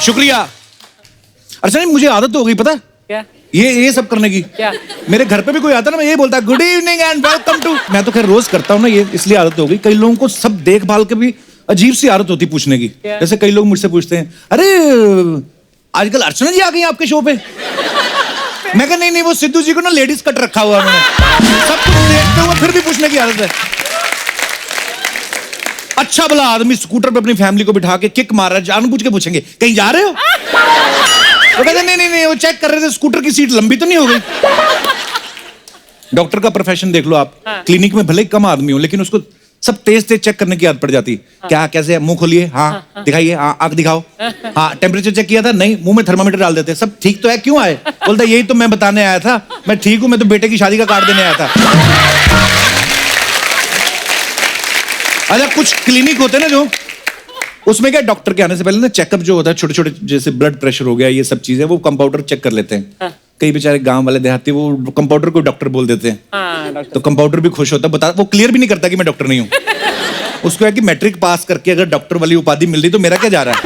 शुक्रिया। अच्छा नहीं, मुझे आदत तो हो गई, पता क्या? ये सब करने की। क्या? मेरे घर पे भी कोई आता ना, मैं ये बोलता good evening and welcome to. मैं तो खैर रोज करता हूँ ना ये, इसलिए आदत हो गई। कई लोगों को सब देखभाल के भी अजीब सी आदत होती पूछने की। जैसे कई लोग मुझसे पूछते हैं, अरे आजकल अर्चना जी आ गई आपके शो पे। मैं कहा नहीं, वो सिद्धू जी को ना लेडीज कट रखा हुआ है मैंने। सब कुछ देखते हुए फिर भी पूछने की आदत है। अच्छा भला आदमी स्कूटर पे अपनी फैमिली को बिठा के किक मार रहा है, जानबूझ के पूछेंगे कहीं जा रहे हो? वो कहते नहीं, वो चेक कर रहे थे स्कूटर की सीट लंबी तो नहीं हो गई। डॉक्टर का प्रोफेशन देख लो आप। क्लिनिक में भले ही कम आदमी हो, लेकिन उसको सब तेज चेक करने की आदत पड़ जाती। क्या कैसे, मुंह खोलिए, हाँ दिखाइए, हाँ आंख दिखाओ, हाँ टेम्परेचर चेक किया था, नहीं मुंह में थर्मामीटर डाल देते, सब ठीक तो है, क्यों आए? बोलता यही तो मैं बताने आया था, मैं ठीक हूं, मैं तो बेटे की शादी का कार्ड देने आया था। अच्छा कुछ क्लिनिक होते ना जो, उसमें क्या डॉक्टर के आने से पहले ना चेकअप जो होता है, छोटे छोटे जैसे ब्लड प्रेशर हो गया, ये सब चीजें वो कंपाउंडर चेक कर लेते हैं। कई बेचारे गांव वाले देहाती वो कंपाउंडर को डॉक्टर बोल देते हैं। तो कंपाउंडर भी खुश होता है, बता वो क्लियर भी नहीं करता कि मैं डॉक्टर नहीं हूँ। उसको है कि मैट्रिक पास करके अगर डॉक्टर वाली उपाधि मिल रही तो मेरा क्या जा रहा है।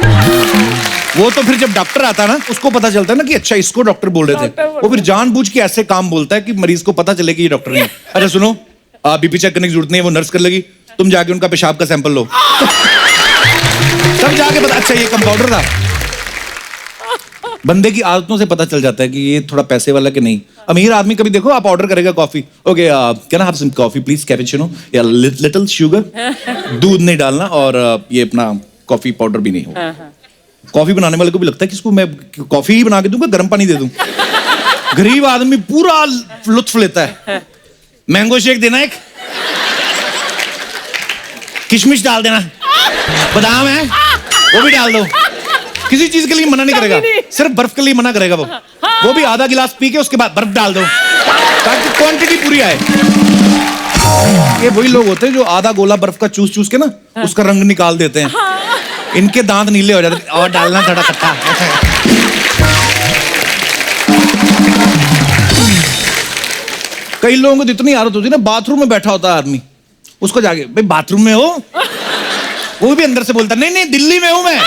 वो तो फिर जब डॉक्टर आता ना, उसको पता चलता है ना कि अच्छा इसको डॉक्टर बोल रहे थे। वो फिर जानबूझ के ऐसे काम बोलता है कि मरीज को पता चले कि ये डॉक्टर नहीं है। अच्छा सुनो, बीपी चेक करने की जरूरत नहीं है, वो नर्स कर लेगी, तुम जाके उनका पेशाब का सैंपल लो। तब जाके पता, अच्छा ये कंपाउंडर था। बंदे की आदतों से पता चल जाता है कि ये थोड़ा पैसे वाला कि नहीं। अमीर आदमी कभी देखो आप ऑर्डर करेगा coffee, okay can I have some coffee please, cappuccino या लिटिल शुगर, दूध नहीं डालना और ये अपना कॉफी पाउडर भी नहीं हो। कॉफी बनाने वाले को भी लगता है कि इसको मैं कॉफी ही बना के दूंगा, गर्म पानी दे दूं। गरीब आदमी पूरा लुत्फ लेता है। मैंगो शेक देना, एक किशमिश डाल देना, बादाम है वो भी डाल दो। किसी चीज के लिए मना नहीं करेगा, सिर्फ बर्फ के लिए मना करेगा वो भी आधा गिलास पी के उसके बाद बर्फ डाल दो ताकि क्वांटिटी पूरी आए। ये वही लोग होते हैं जो आधा गोला बर्फ का चूस चूस के ना उसका रंग निकाल देते हैं। इनके दांत नीले हो जाते, और डालना थोड़ा खट्टा। कई लोगों को इतनी आदत होती है ना, बाथरूम में बैठा होता है आदमी, उसको जाके भाई बाथरूम में हो, वो भी अंदर से बोलता नहीं दिल्ली में हूं मैं।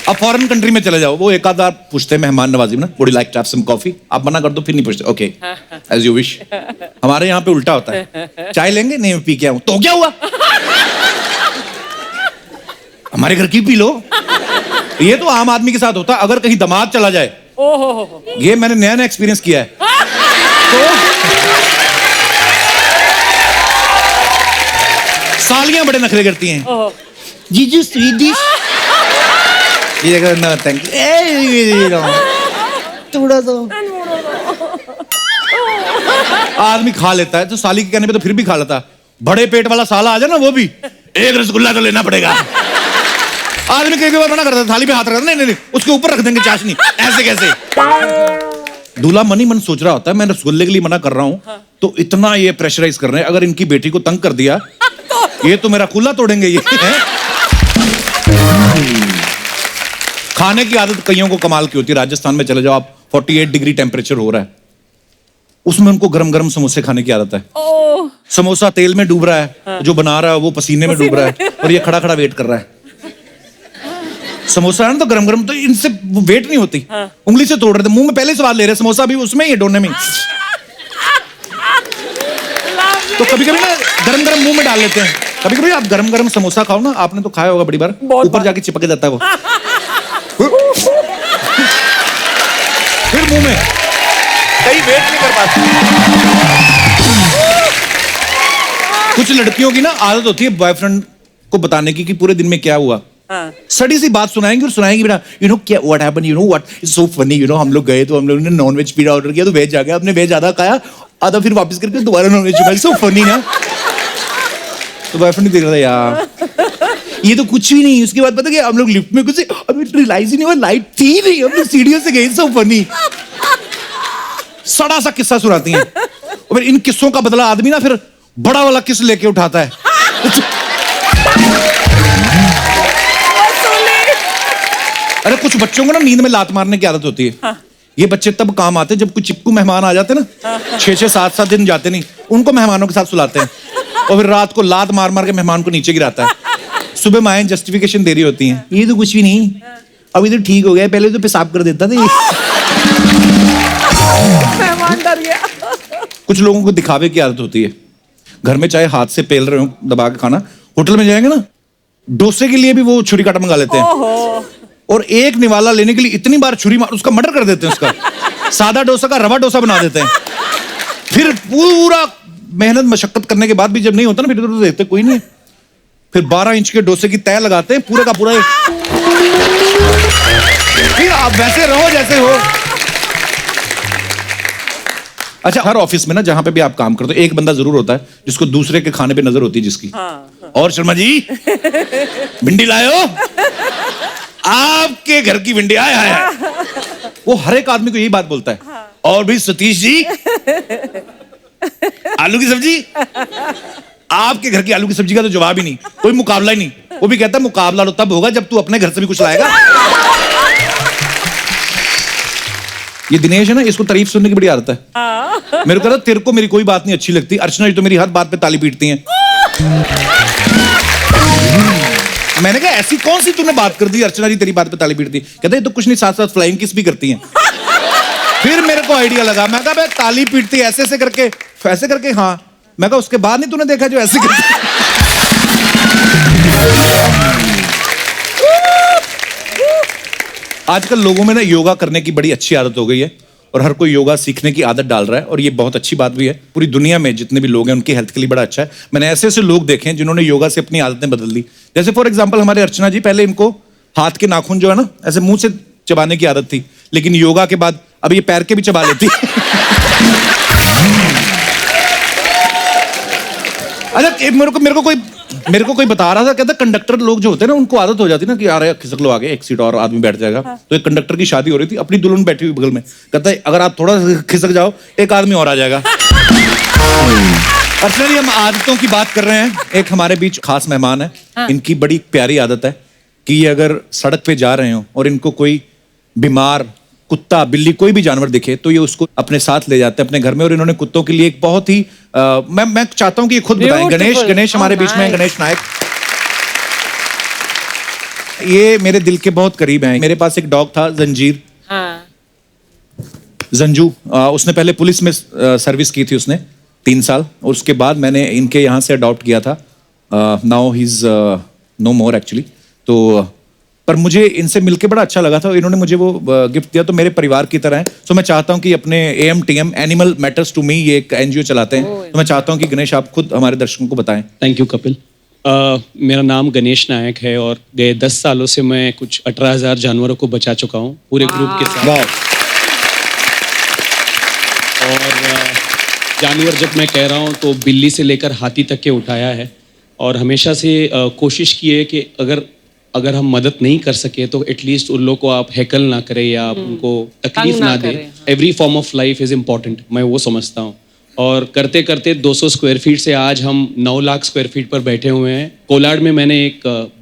अब फॉरेन कंट्री में चले जाओ, वो एक आध बार पूछते हैं मेहमान नवाजी में ना, would you like to have some coffee? आप मना कर दो, फिर नहीं पूछते, ओके एज यू विश। हमारे यहाँ पे उल्टा होता है, चाय लेंगे? नहीं पी के आऊं। तो क्या हुआ, हमारे घर की पी लो। ये तो आम आदमी के साथ होता है। अगर कहीं दामाद चला जाए, ये मैंने नया एक्सपीरियंस किया है, तो सालियां बड़े नखरे करती हैं। जीजू स्वीट डिश, ये ना थैंक यू, थोड़ा सा आदमी खा लेता है, तो साली के कहने पे तो फिर भी खा लेता है। बड़े पेट वाला साला आ जाए ना, वो भी एक रसगुल्ला तो लेना पड़ेगा। आदमी कई बार मना करता है, थाली पे हाथ रखता, नहीं उसके ऊपर रख देंगे चाशनी, ऐसे कैसे। दूल्हा मन ही मन सोच रहा होता है मैं रसगुल्ले के लिए मना कर रहा हूं, तो इतना ये प्रेशराइज कर रहे हैं, अगर इनकी बेटी को तंग कर दिया ये तो मेरा कुल्ला तोड़ेंगे ये। खाने की आदत कईयों को कमाल की होती है। राजस्थान में चले जाओ आप, 48 डिग्री टेम्परेचर हो रहा है, उसमें उनको गरम गरम समोसे खाने की आदत है। समोसा तेल में डूब रहा है, जो बना रहा है वो पसीने में डूब रहा है, और ये खड़ा खड़ा वेट कर रहा है। समोसा है ना तो गरम गरम, तो इनसे वेट नहीं होती, उंगली से तोड़ रहे थे, मुंह में पहले स्वाद ले रहे, समोसा भी उसमें ही डोने में। तो कभी कभी ना गरम गरम मुंह में डाल लेते हैं। कभी कभी आप गरम गरम समोसा खाओ ना, आपने तो खाया होगा बड़ी बार, ऊपर जाके चिपक जाता है वो, फिर मुंह में, कहीं वेट नहीं कर पाते। कुछ लड़कियों की ना आदत होती है बॉयफ्रेंड को बताने की कि पूरे दिन में क्या हुआ। सड़ी सी बात सुनाएंगे और सुनाएंगे बेटा, यू नो क्या what happened, you know what is so funny, you know हम लोग गए तो हम लोगों ने नॉन वेज पिज्जा ऑर्डर किया, तो वेज आ गया, आपने वेज आधा खाया, आधा फिर वापस करके दोबारा नॉन वेज खाया, सो फनी ना। तो बॉयफ्रेंड देख रहा था यार ये तो कुछ भी नहीं। उसके बाद पता क्या, हम लोग लिफ्ट में कुछ अभी रियलाइज ही नहीं हुआ, लाइट थी नहीं, हम लोग सीढ़ियों से गए, सो फनी। सड़ा सा किस्सा सुनाती हैं, और फिर इन किस्सों का बदला आदमी ना फिर बड़ा वाला किस लेके उठाता है। अरे कुछ बच्चों को ना नींद में लात मारने की आदत होती है। ये बच्चे तब काम आते हैं जब कोई चिपकू मेहमान आ जाते हैं ना, 6-6, 7-7 दिन जाते नहीं, उनको मेहमानों के साथ सुलाते हैं। और फिर रात को लात मार मार के मेहमान को नीचे गिराता है। सुबह माएं जस्टिफिकेशन दे रही होती हैं, ये तो कुछ भी नहीं, अभी तो ठीक हो गया, पहले तो पेशाब कर देता था। मेहमान डर गया। कुछ लोगों को दिखावे की आदत होती है, घर में चाहे हाथ से पेल रहे हो दबा के खाना, होटल में जाएंगे ना, डोसे के लिए भी वो छुरी काटा मंगा लेते हैं, और एक निवाला लेने के लिए इतनी बार छुरी मार उसका मर्डर कर देते हैं, उसका सादा डोसा का रवा डोसा बना देते हैं। फिर पूरा मेहनत मशक्कत करने के बाद भी जब नहीं होता ना, फिर तो देखते कोई नहीं, फिर 12 इंच के डोसे की तय लगाते हैं पूरे का पूरा। फिर आप वैसे रहो जैसे हो। अच्छा, हर ऑफिस में ना जहां पे भी आप काम करते हो, एक बंदा जरूर होता है जिसको दूसरे के खाने पे नजर होती है, जिसकी और शर्मा जी भिंडी लाए हो, आपके घर की भिंडी आया है। वो हर एक आदमी को यही बात बोलता है। और भी सतीश जी आलू की सब्जी, आपके घर की आलू की सब्जी का तो जवाब ही नहीं, कोई मुकाबला ही नहीं। वो भी कहता है मुकाबला तो तब होगा जब तू अपने घर से भी कुछ लाएगा। ये दिनेश है ना, इसको तारीफ सुनने की बड़ी आदत है। मेरे को कहता तेरे को मेरी कोई बात नहीं अच्छी लगती, अर्चना जी तो मेरी हर बात पे ताली पीटती हैं। मैंने कहा ऐसी कौन सी तूने बात कर दी अर्चना जी तेरी बात पे ताली पीटती? कहते ये तो कुछ नहीं, साथ साथ फ्लाइंग किस भी करती हैं। फिर मेरे को आइडिया लगा, मैं कहा ताली पीटती ऐसे ऐसे करके, हाँ। मैं कहा उसके बाद नहीं तूने देखा जो ऐसे करती? आजकल लोगों में ना योगा करने की बड़ी अच्छी आदत हो गई है, और हर कोई योगा सीखने की आदत डाल रहा है, और ये बहुत अच्छी बात भी है। पूरी दुनिया में जितने भी लोग हैं उनकी हेल्थ के लिए बड़ा अच्छा है। मैंने ऐसे ऐसे लोग देखे हैं जिन्होंने योगा से अपनी आदतें बदल दी। जैसे फॉर एग्जांपल हमारे अर्चना जी, पहले इनको हाथ के नाखून जो है ना ऐसे मुंह से चबाने की आदत थी, लेकिन योगा के बाद अब ये पैर के भी चबा लेती। अच्छा, मेरे को कोई बता रहा था, कहता कंडक्टर लोग जो होते हैं ना उनको आदत हो जाती है ना कि यार खिसक लो आगे, एक सीट और आदमी बैठ जाएगा। तो एक कंडक्टर की शादी हो रही थी, अपनी दुल्हन बैठी हुई बगल में, कहता है अगर आप थोड़ा खिसक जाओ एक आदमी और आ जाएगा। पर्सनली हम आदतों की बात कर रहे हैं, एक हमारे बीच खास मेहमान है। इनकी बड़ी प्यारी आदत है कि ये अगर सड़क पे जा रहे हो और इनको कोई बीमार कुत्ता बिल्ली कोई भी जानवर दिखे तो ये उसको अपने साथ ले जाते हैं अपने घर में। और इन्होंने कुत्तों के लिए एक बहुत ही मैं चाहता हूं कि ये खुद बताएं। गणेश हमारे बीच में है, गणेश नायक। ये मेरे दिल के बहुत करीब हैं। मेरे पास एक डॉग था जंजीर, जंजू। उसने पहले पुलिस में सर्विस की थी उसने 3 साल, और उसके बाद मैंने इनके यहाँ से अडॉप्ट किया था। Now he is no more actually. तो पर मुझे इनसे मिलके बड़ा अच्छा लगा था, इन्होंने मुझे वो गिफ्ट दिया, तो मेरे परिवार की तरह है। तो मैं चाहता हूं कि अपने AMTM animal matters to me ये एक NGO चलाते हैं, तो मैं चाहता हूं कि गणेश आप खुद हमारे दर्शकों को बताएं। Thank you Kapil. मेरा नाम गणेश नायक है और गए 10 सालों से मैं कुछ 18,000 जानवरों को बचा चुका हूँ पूरे ग्रुप के साथ। और जानवर जब मैं कह रहा हूँ तो बिल्ली से लेकर हाथी तक के उठाया है, और हमेशा से कोशिश की है कि अगर हम मदद नहीं कर सके तो एटलीस्ट उन लोग को आप हैकल ना करें या आप उनको तकलीफ ना दें। Every form of life is important, मैं वो समझता हूँ। और करते करते 200 स्क्वायर फीट से आज हम 9 लाख स्क्वायर फीट पर बैठे हुए हैं। कोलाड में मैंने एक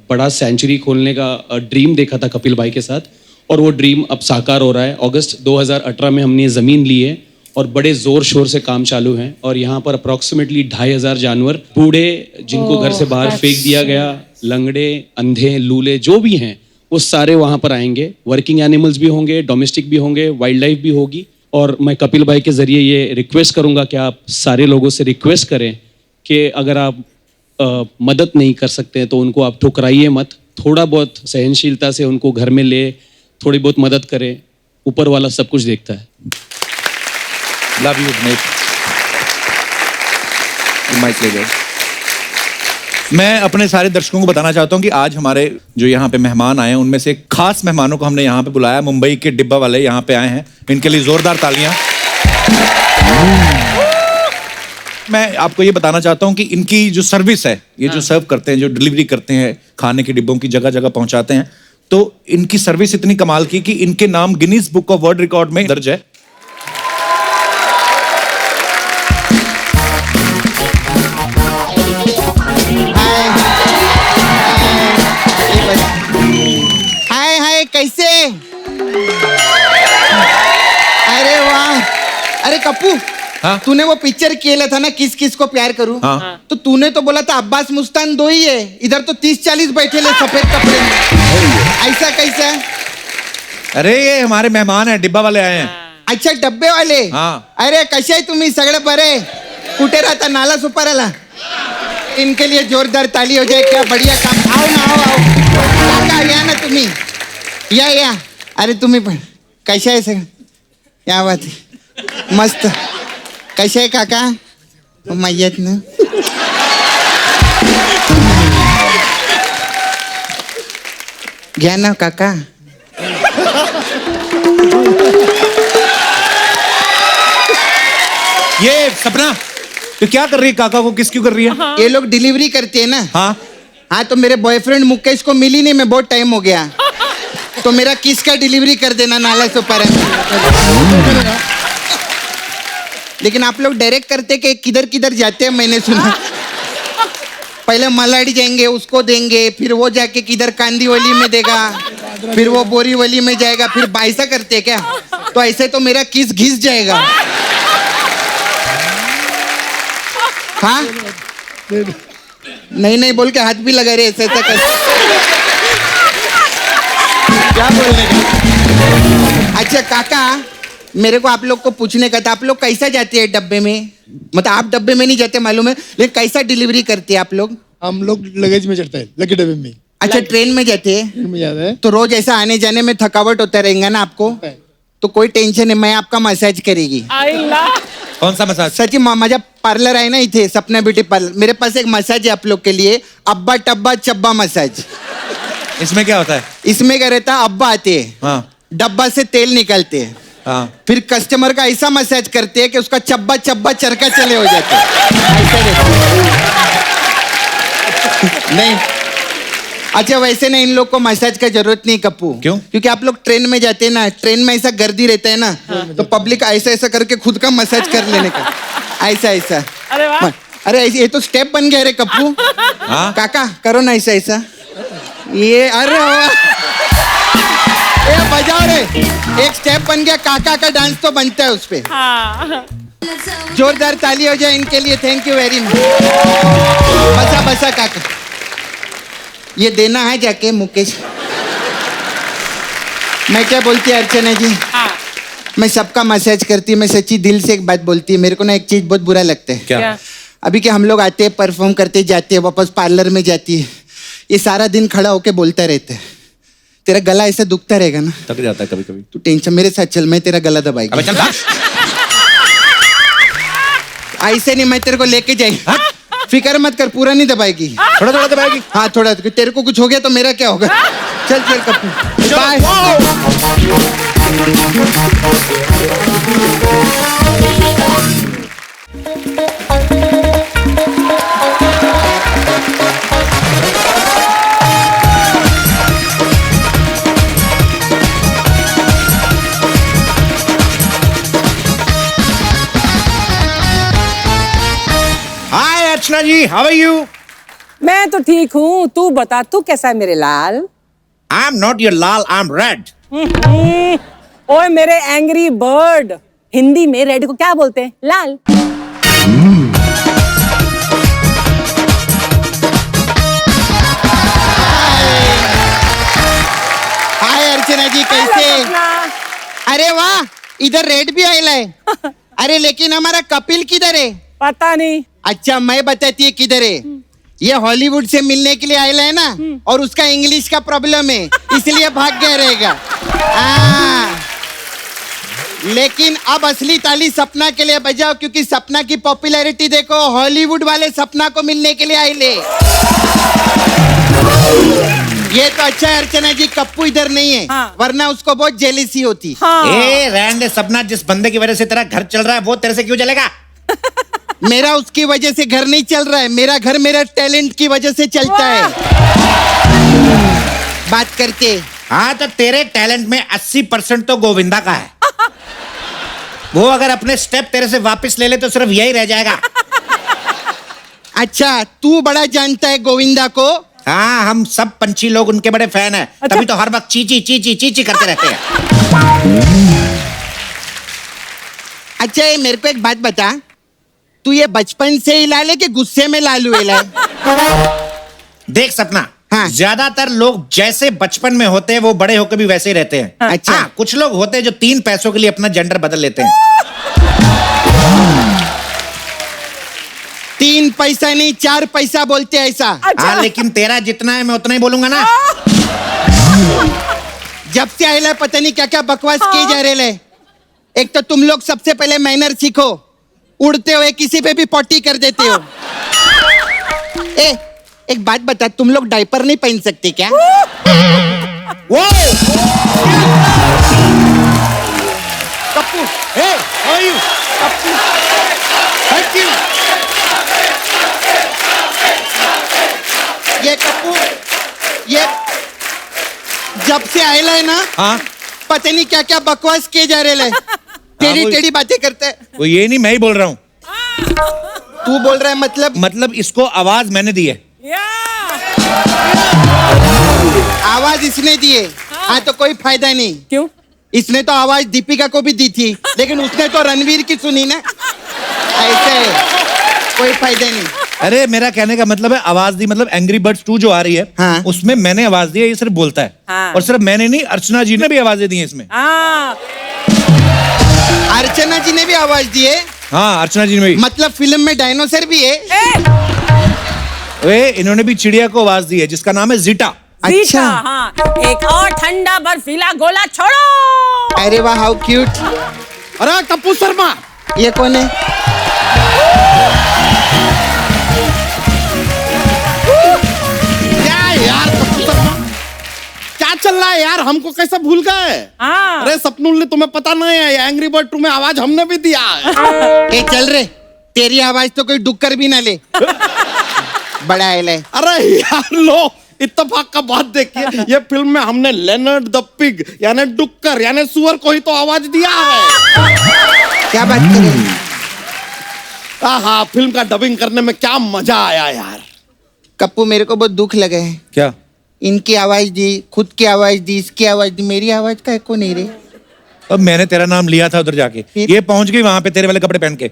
बड़ा सेंचुरी खोलने का ड्रीम देखा था कपिल भाई के साथ, और वो ड्रीम अब साकार हो रहा है। अगस्त 2018 में हमने ज़मीन ली है और बड़े ज़ोर शोर से काम चालू है। और यहाँ पर अप्रॉक्सीमेटली 2,500 जानवर बूढ़े जिनको घर से बाहर फेंक दिया गया, लंगड़े, अंधे, लूले जो भी हैं वो सारे वहाँ पर आएंगे। वर्किंग एनिमल्स भी होंगे, डोमेस्टिक भी होंगे, वाइल्ड लाइफ भी होगी। और मैं कपिल भाई के ज़रिए ये रिक्वेस्ट करूँगा कि आप सारे लोगों से रिक्वेस्ट करें कि अगर आप मदद नहीं कर सकते हैं तो उनको आप ठुकराइए मत, थोड़ा बहुत सहनशीलता से उनको घर में ले, थोड़ी बहुत मदद करें। ऊपर वाला सब कुछ देखता है। Love you Ganesh. माइक ले जाओ। मैं अपने सारे दर्शकों को बताना चाहता हूं कि आज हमारे जो यहाँ पे मेहमान आए हैं उनमें से खास मेहमानों को हमने यहाँ पे बुलाया। मुंबई के डिब्बा वाले यहाँ पे आए हैं, इनके लिए जोरदार तालियां। मैं आपको ये बताना चाहता हूं कि इनकी जो सर्विस है, ये जो सर्व करते हैं, जो डिलीवरी करते हैं खाने के डिब्बों की, जगह जगह पहुंचाते हैं, तो इनकी सर्विस इतनी कमाल की कि इनके नाम Guinness book of world record में दर्ज है। कैसे? अरे वाह, अरे कप्पू हाँ? तूने वो पिक्चर किया था ना, किस किस को प्यार करूं। हाँ। तो तूने तो बोला था अब्बास मुस्तान दो ही है, इधर तो 30-40 बैठे ले सफेद कपड़े में। ऐसा कैसा? अरे ये हमारे मेहमान हैं, डिब्बा वाले आए हैं. अच्छा, डब्बे वाले. हाँ. अरे कसे आहे तुम्ही सगळे बरे? कुठे राहता? नाला सुपाराला. इनके लिए जोरदार ताली हो जाए. क्या बढ़िया काम. आओ ना, आओ. काका या ना तुम्ही. या. अरे तुम्ही पण कशा आहे सगळं? या बात आहे. मस्त. कशा आहे काका? मय्यत ना. घ्या ना काका. ये सपना तो क्या कर रही है? काका को किस क्यों कर रही है? ये लोग डिलीवरी करते हैं ना. हाँ. तो मेरे बॉयफ्रेंड मुकेश को मिली नहीं, मैं बहुत टाइम हो गया. तो मेरा किस का डिलीवरी कर देना नाला सुपारा. लेकिन आप लोग डायरेक्ट करते कि किधर किधर जाते हैं मैंने सुना. पहले मलाड़ी जाएंगे, उसको देंगे, फिर वो जाके किधर कांदीवली में देगा, फिर वो बोरीवली में जाएगा, फिर ऐसा करते क्या? तो ऐसे तो मेरा किस घिस जाएगा. हाँ नहीं बोल के हाथ भी लगा रहे ऐसा कर. क्या बोलने का? अच्छा काका, मेरे को आप लोग को पूछने का था, आप लोग कैसा जाते हैं डब्बे में? मतलब आप डब्बे में नहीं जाते मालूम है, लेकिन कैसा डिलीवरी करते हैं आप लोग? हम लोग लगेज में चढ़ते हैं, लकी डब्बे में. अच्छा, ट्रेन में जाते हैं. ट्रेन में जाते हैं. तो रोज ऐसा आने जाने में थकावट होता रहेगा ना आपको? तो कोई टेंशन नहीं, मैं आपका मसाज करेगी. कौन सा मसाज? सची माझा पार्लर आहे ना इथे, सपना ब्यूटी पार्लर. मेरे पास एक मसाज है आप लोग के लिए, अब्बा टब्बा चब्बा मसाज. इसमें क्या होता है? इसमें क्या रहता है, अब्बा आते हैं, हाँ. डब्बा से तेल निकालते हैं, हाँ. फिर कस्टमर का ऐसा मसाज करते हैं कि उसका चब्बा चब्बा चरका चले हो जाते हैं. ऐसा रहता है. नहीं. अच्छा, वैसे ना इन लोग को मसाज का जरूरत नहीं कप्पू. क्यों? क्योंकि आप लोग ट्रेन में जाते हैं ना, ट्रेन में ऐसा गर्दी रहता है ना, तो पब्लिक ऐसा ऐसा करके खुद का मसाज कर लेने का. ऐसा. अरे वाह. अरे ये तो स्टेप बन गया रे कप्पू. हाँ. काका करो ना ऐसा. ये अरे वाह. ये बजाओ रे. एक स्टेप बन गया, काका का डांस तो बनता है उस पे. हाँ. जोरदार ताली हो जाए इनके लिए. Thank you very much. बसा काका. ये देना है जाके मुकेश. मैं क्या बोलती है अर्चना जी, हाँ. मैं सबका मसाज करती. मैं सच्ची दिल से एक बात बोलती है. मेरे को ना एक चीज बहुत बुरा लगता है. क्या? अभी कि हम लोग आते हैं, परफॉर्म करते जाते हैं, वापस पार्लर में जाती है, ये सारा दिन खड़ा होके बोलता रहता है. तेरा गला ऐसा दुखता रहेगा ना, थक जाता है कभी कभी. तू टेंशन मेरे साथ चल, मैं तेरा गला दबाएगा. अबे चल भाग. ऐसे नहीं, मैं तेरे को लेके जाएगी. फिक्र मत कर, पूरा नहीं दबाएगी. थोड़ा दबाएगी. हाँ थोड़ा. तेरे को कुछ हो गया तो मेरा क्या होगा. चल Kappu. Bye. Hi Archana ji, how are you? मैं तो ठीक हूँ, तू बता, तू कैसा है मेरे लाल? आई एम नॉट योर लाल, आई एम रेड. ओए मेरे एंग्री बर्ड, हिंदी में रेड को क्या बोलते हैं? लाल. हाय अर्चना जी, कैसे? अरे वाह, इधर रेड भी आयला है. अरे लेकिन हमारा कपिल किधर है? पता नहीं. अच्छा, मैं बताती है किधर है. ये हॉलीवुड से मिलने के लिए आयला है ना, और उसका इंग्लिश का प्रॉब्लम है, इसलिए भाग गया रहेगा. लेकिन अब असली ताली सपना के लिए बजाओ, क्योंकि सपना की पॉपुलैरिटी देखो. हॉलीवुड वाले सपना को मिलने के लिए आयले. ये तो अच्छा है अर्चना जी, कप्पू इधर नहीं है. हाँ. वरना उसको बहुत जेलिसी होती. हाँ. ए रैंड सपना, जिस बंदे की वजह से तेरा घर चल रहा है वो तेरे से क्यों चलेगा? मेरा उसकी वजह से घर नहीं चल रहा है, मेरा घर मेरा टैलेंट की वजह से चलता है. बात करते. हाँ तो तेरे टैलेंट में 80% तो गोविंदा का है. वो अगर अपने स्टेप तेरे से वापस ले ले तो सिर्फ यही रह जाएगा. अच्छा, तू बड़ा जानता है गोविंदा को. हाँ, हम सब पंछी लोग उनके बड़े फैन हैं. अच्छा? तभी तो हर वक्त चीची चीची चीची करते रहते हैं. अच्छा ये मेरे को एक बात बता, तू ये बचपन से ही लाल है कि गुस्से में लालू है? देख सपना, हाँ। ज्यादातर लोग जैसे बचपन में होते हैं वो बड़े होकर भी वैसे ही रहते हैं। अच्छा। हाँ, कुछ लोग होते हैं जो 3 पैसों के लिए अपना जेंडर बदल लेते हैं। 3 पैसा नहीं 4 पैसा बोलते हैं ऐसा। हाँ, लेकिन तेरा जितना है मैं उतना ही बोलूंगा ना। जब से आए ला पता नहीं क्या क्या बकवास किए जा रहे ले। एक तो तुम लोग सबसे पहले मैनर सीखो, उड़ते हुए किसी पे भी पॉटी कर देते हो। एक बात बता, तुम लोग डायपर नहीं पहन सकते क्या? वो कप्पू, हे, how are you? Kappu, thank you. ये कप्पू, ये जब से आए है ना, हाँ, पता नहीं क्या क्या बकवास किए जा रहे ले। टेढ़ी टेढ़ी बातें करते हैं। वो ये नहीं, मैं ही बोल रहा हूँ। तू बोल रहा है मतलब इसको आवाज मैंने दी है। आवाज इसने दी है। हाँ तो कोई फायदा नहीं। क्यों? इसने तो आवाज दीपिका को भी दी थी, लेकिन उसने तो रणवीर की सुनी ना। ऐसे है, कोई फायदा नहीं। अरे मेरा कहने का मतलब है आवाज दी, मतलब एंग्री बर्ड्स 2 जो आ रही है, हाँ। उसमें मैंने आवाज दी है, ये सिर्फ बोलता है। हाँ। और सिर्फ मैंने नहीं, अर्चना जी ने भी आवाजें दी हैं इसमें। हाँ, अर्चना जी ने भी आवाज दी है। हाँ, अर्चना जी ने भी। मतलब फिल्म में डायनासोर भी है। वे इन्होंने भी चिड़िया को आवाज दी है जिसका नाम है जीटा। अच्छा, हाँ। एक और ठंडा बर्फीला गोला छोड़ो। अरे वाह, हाउ क्यूट। अरे कपूर शर्मा, ये कौन है? क्या है यार कपूर शर्मा, क्या चल रहा है यार? हमको कैसे भूल गए? हाँ। अरे सपनुल ने, तुम्हें पता नहीं है, एंग्री बर्ड 2 में आवाज हमने भी दिया है। ए चल रे, तेरी आवाज तो कोई डुक्कर भी ना ले। बड़ा है। अरे यार लो, इत्तेफाक का बात देखिए, ये फिल्म में हमने लेनर्ड द पिग यानी डुक्कर यानी सुअर को ही तो आवाज दिया है। क्या बात कर रहे हैं? हाँ, फिल्म का डबिंग करने में क्या मजा आया यार। कप्पू मेरे को बहुत दुख लगा है। क्या? इनकी आवाज दी, खुद की आवाज दी, इसकी आवाज दी, मेरी आवाज का एको नहीं रे। अब मैंने तेरा नाम लिया था उधर जाके, फिर? ये पहुंच गई वहां पे तेरे वाले कपड़े पहन के,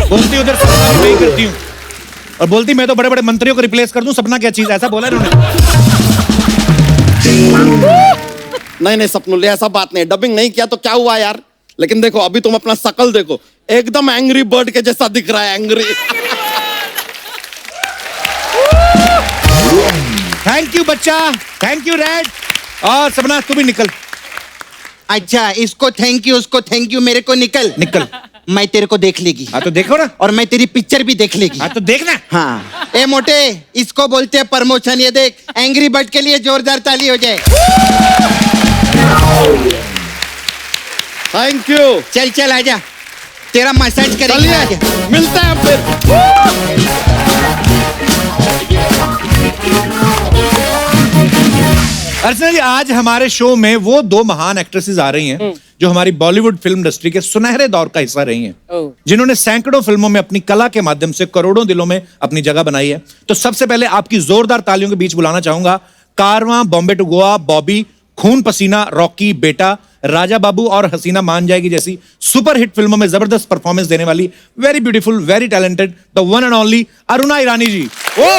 बोलती उधर सपना भी नहीं करती हूँ, और बोलती मैं तो बड़े बड़े मंत्रियों को रिप्लेस कर दूं। सपना क्या चीज, ऐसा बोला इन्होंने। नहीं सपनुल, ऐसा बात नहीं, डबिंग नहीं किया तो क्या हुआ यार। लेकिन देखो अभी तुम अपना शकल देखो, एकदम एंग्री बर्ड के जैसा दिख रहा है, एंग्री। थैंक यू बच्चा, थैंक यू रेड। और सपना तू भी निकल। अच्छा, इसको थैंक यू, उसको थैंक यू, मेरे को निकल। निकल। मैं तेरे को देख लेगी। हाँ तो देखो ना। और मैं तेरी पिक्चर भी देख लेगी। हाँ तो देखना। हाँ। ए मोटे, इसको बोलते हैं प्रमोशन। ये देख, एंग्री बर्ड के लिए जोरदार ताली हो जाए। Thank you. चल चल आजा, तेरा मसाज करेंगे। आजा। चलिए मिलते हैं फिर। अर्चना जी, आज हमारे शो में वो 2 महान एक्ट्रेसेस आ रही हैं जो हमारी बॉलीवुड फिल्म इंडस्ट्री के सुनहरे दौर का हिस्सा रही हैं, जिन्होंने सैकड़ों फिल्मों में अपनी कला के माध्यम से करोड़ों दिलों में अपनी जगह बनाई है। तो सबसे पहले आपकी जोरदार तालियों के बीच बुलाना चाहूंगा कारवां, बॉम्बे टू गोवा, बॉबी, खून पसीना, रॉकी, बेटा, राजा बाबू और हसीना मान जाएगी जैसी सुपर हिट फिल्मों में जबरदस्त परफॉर्मेंस देने वाली very beautiful, very talented, the one and only Aruna Irani ji. ओ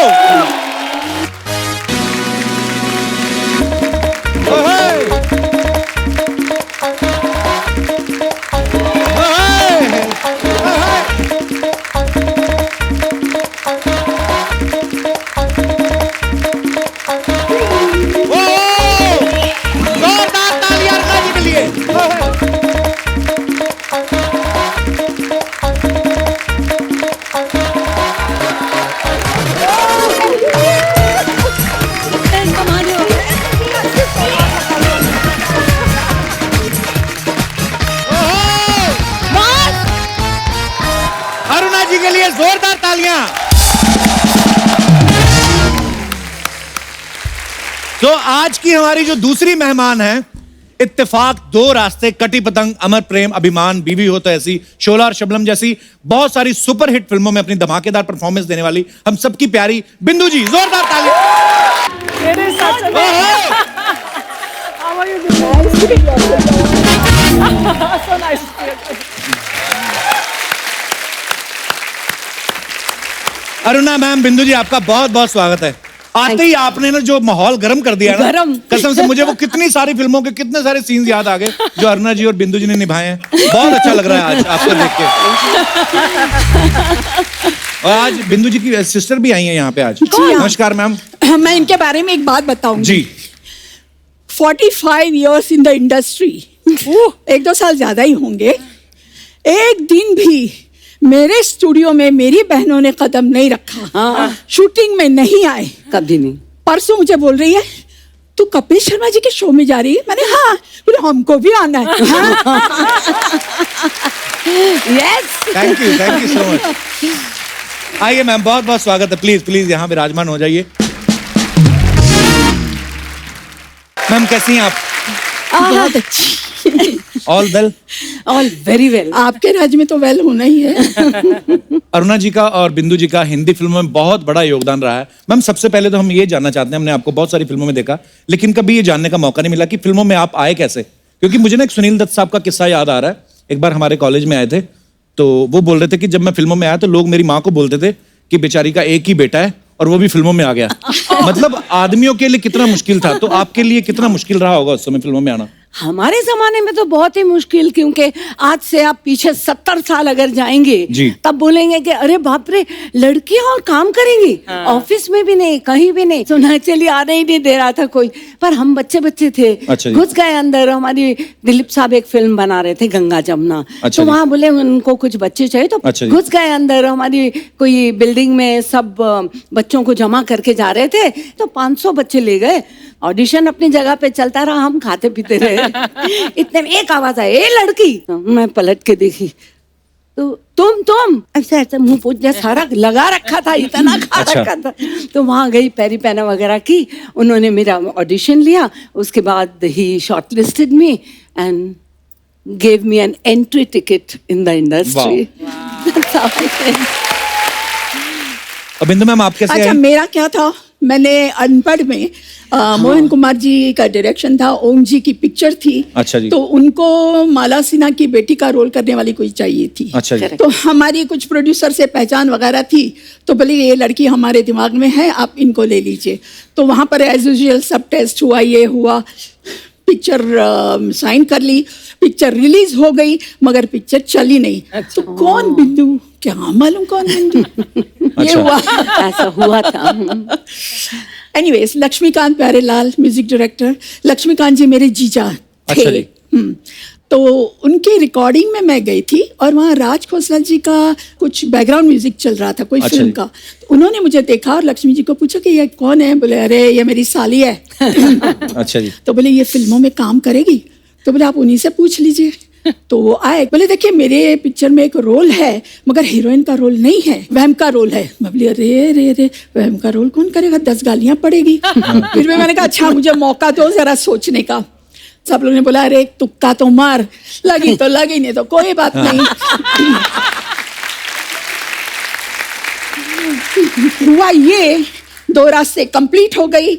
के लिए जोरदार तालियां। तो आज की हमारी जो दूसरी मेहमान है, इत्तेफाक, 2 रास्ते, कटी पतंग, अमर प्रेम, अभिमान, बीवी हो तो ऐसी, शोला और शबनम जैसी बहुत सारी सुपर हिट फिल्मों में अपनी धमाकेदार परफॉर्मेंस देने वाली हम सबकी प्यारी बिंदु जी, जोरदार तालियां। मेरे साथ so nice. अरुणा मैम, बिंदु जी, आपका बहुत बहुत स्वागत है। आते ही आपने ना जो माहौल गर्म कर दिया ना, गरम। कसम से मुझे वो कितनी सारी फिल्मों के कितने सारे सीन्स याद आ गए जो अरुणा जी और बिंदु जी ने निभाए हैं। बहुत अच्छा लग रहा है आज आपको देख के। और आज बिंदु जी की सिस्टर भी आई है यहाँ पे आज। नमस्कार मैम। मैं इनके बारे में एक बात बताऊंगी। जी 45 years इन द इंडस्ट्री, 1-2 साल ज्यादा ही होंगे। एक दिन भी मेरे स्टूडियो में मेरी बहनों ने कदम नहीं रखा, शूटिंग में नहीं आए कभी नहीं। परसों मुझे बोल रही है, तू कपिल शर्मा जी के शो में जा रही है? मैंने हाँ, बोले हमको भी आना है। Yes, thank you so much. आइए मैम, बहुत बहुत स्वागत है। प्लीज प्लीज यहाँ विराजमान हो जाइए। मैम कैसी हैं आप? बहुत अच्छी। All well? All very well. आपके राज्य में तो वेल होना ही है। अरुणा जी का और बिंदु जी का हिंदी फिल्मों में बहुत बड़ा योगदान रहा है। मैम सबसे पहले तो हम ये जानना चाहते हैं, हमने आपको बहुत सारी फिल्मों में देखा, लेकिन कभी ये जानने का मौका नहीं मिला कि फिल्मों में आप आए कैसे। क्योंकि मुझे ना एक सुनील दत्त साहब का किस्सा याद आ रहा है। एक बार हमारे कॉलेज में आए थे, तो वो बोल रहे थे कि जब मैं फिल्मों में आया तो लोग मेरी माँ को बोलते थे कि बेचारी का एक ही बेटा है और वो भी फिल्मों में आ गया। मतलब आदमियों के लिए कितना मुश्किल था, तो आपके लिए कितना मुश्किल रहा होगा उस समय फिल्मों में आना? हमारे जमाने में तो बहुत ही मुश्किल, क्योंकि आज से आप पीछे 70 साल अगर जाएंगे जी। तब बोलेंगे कि अरे बाप रे, लड़कियां और काम करेंगी। ऑफिस में भी नहीं, कहीं भी नहीं, सुना चलिए आने ही नहीं दे रहा था कोई। पर हम बच्चे थे, अच्छा जी। घुस गए अंदर। हमारी दिलीप साहब एक फिल्म बना रहे थे, गंगा जमुना। अच्छा तो जी। वहाँ बोले उनको कुछ बच्चे चाहिए, तो अच्छा जी। घुस गए अंदर। हमारी कोई बिल्डिंग में सब बच्चों को जमा करके जा रहे थे, तो 500 बच्चे ले गए। ऑडिशन अपनी जगह पे चलता रहा, हम खाते पीते रहे। इतने में एक आवाज आई, ए लड़की। मैं पलट के देखी तो तुम ऐसा मुंह पूछ सारा लगा रखा था, इतना खा अच्छा। रखा था। तो वहां गई, पैरी पैना वगैरह की, उन्होंने मेरा ऑडिशन लिया। उसके बाद ही shortlisted me and gave me an entry ticket in the industry. That's how I think. अब बिंदु मैम आप कैसे अच्छा, आए? मेरा क्या था, मैंने अनपढ़ में मोहन कुमार जी का डायरेक्शन था, ओम जी की पिक्चर थी। अच्छा जी। तो उनको माला सिन्हा की बेटी का रोल करने वाली कोई चाहिए थी। अच्छा जी। तो हमारी कुछ प्रोड्यूसर से पहचान वगैरह थी, तो बोले ये लड़की हमारे दिमाग में है, आप इनको ले लीजिए। तो वहां पर एज यूजुअल सब टेस्ट हुआ, ये हुआ, पिक्चर साइन कर ली, पिक्चर रिलीज हो गई, मगर पिक्चर चली नहीं। तो कौन बिंदु, क्या मालूम कौन बिंदु। ये अच्छा। हुआ। ऐसा हुआ था। Anyways, Laxmikant Pyarelal music director, Laxmikant ji मेरे जीजा थे। अच्छा जी। तो उनकी रिकॉर्डिंग में मैं गई थी और वहाँ राज खोसला जी का कुछ बैकग्राउंड म्यूजिक चल रहा था, कोई अच्छा फिल्म जी। का। तो उन्होंने मुझे देखा और लक्ष्मी जी को पूछा कि ये कौन है। बोले अरे ये मेरी साली है। अच्छा जी। तो बोले ये फिल्मों में काम करेगी। तो बोले आप उन्हीं से पूछ लीजिए। तो वो आए, बोले देखिए मेरे पिक्चर में एक रोल है, मगर हीरोइन का रोल नहीं है, वहम का रोल है। मैं बोली अरे रे रे, वहम का रोल कौन करेगा, 10 गालियां पड़ेगी। फिर भी मैंने कहा अच्छा मुझे मौका दो जरा सोचने का। सब लोगों ने बोला अरे एक तुक्का तो मार, लगी तो लगी, नहीं तो कोई बात नहीं। हुआ ये, 2 रास्ते कंप्लीट हो गई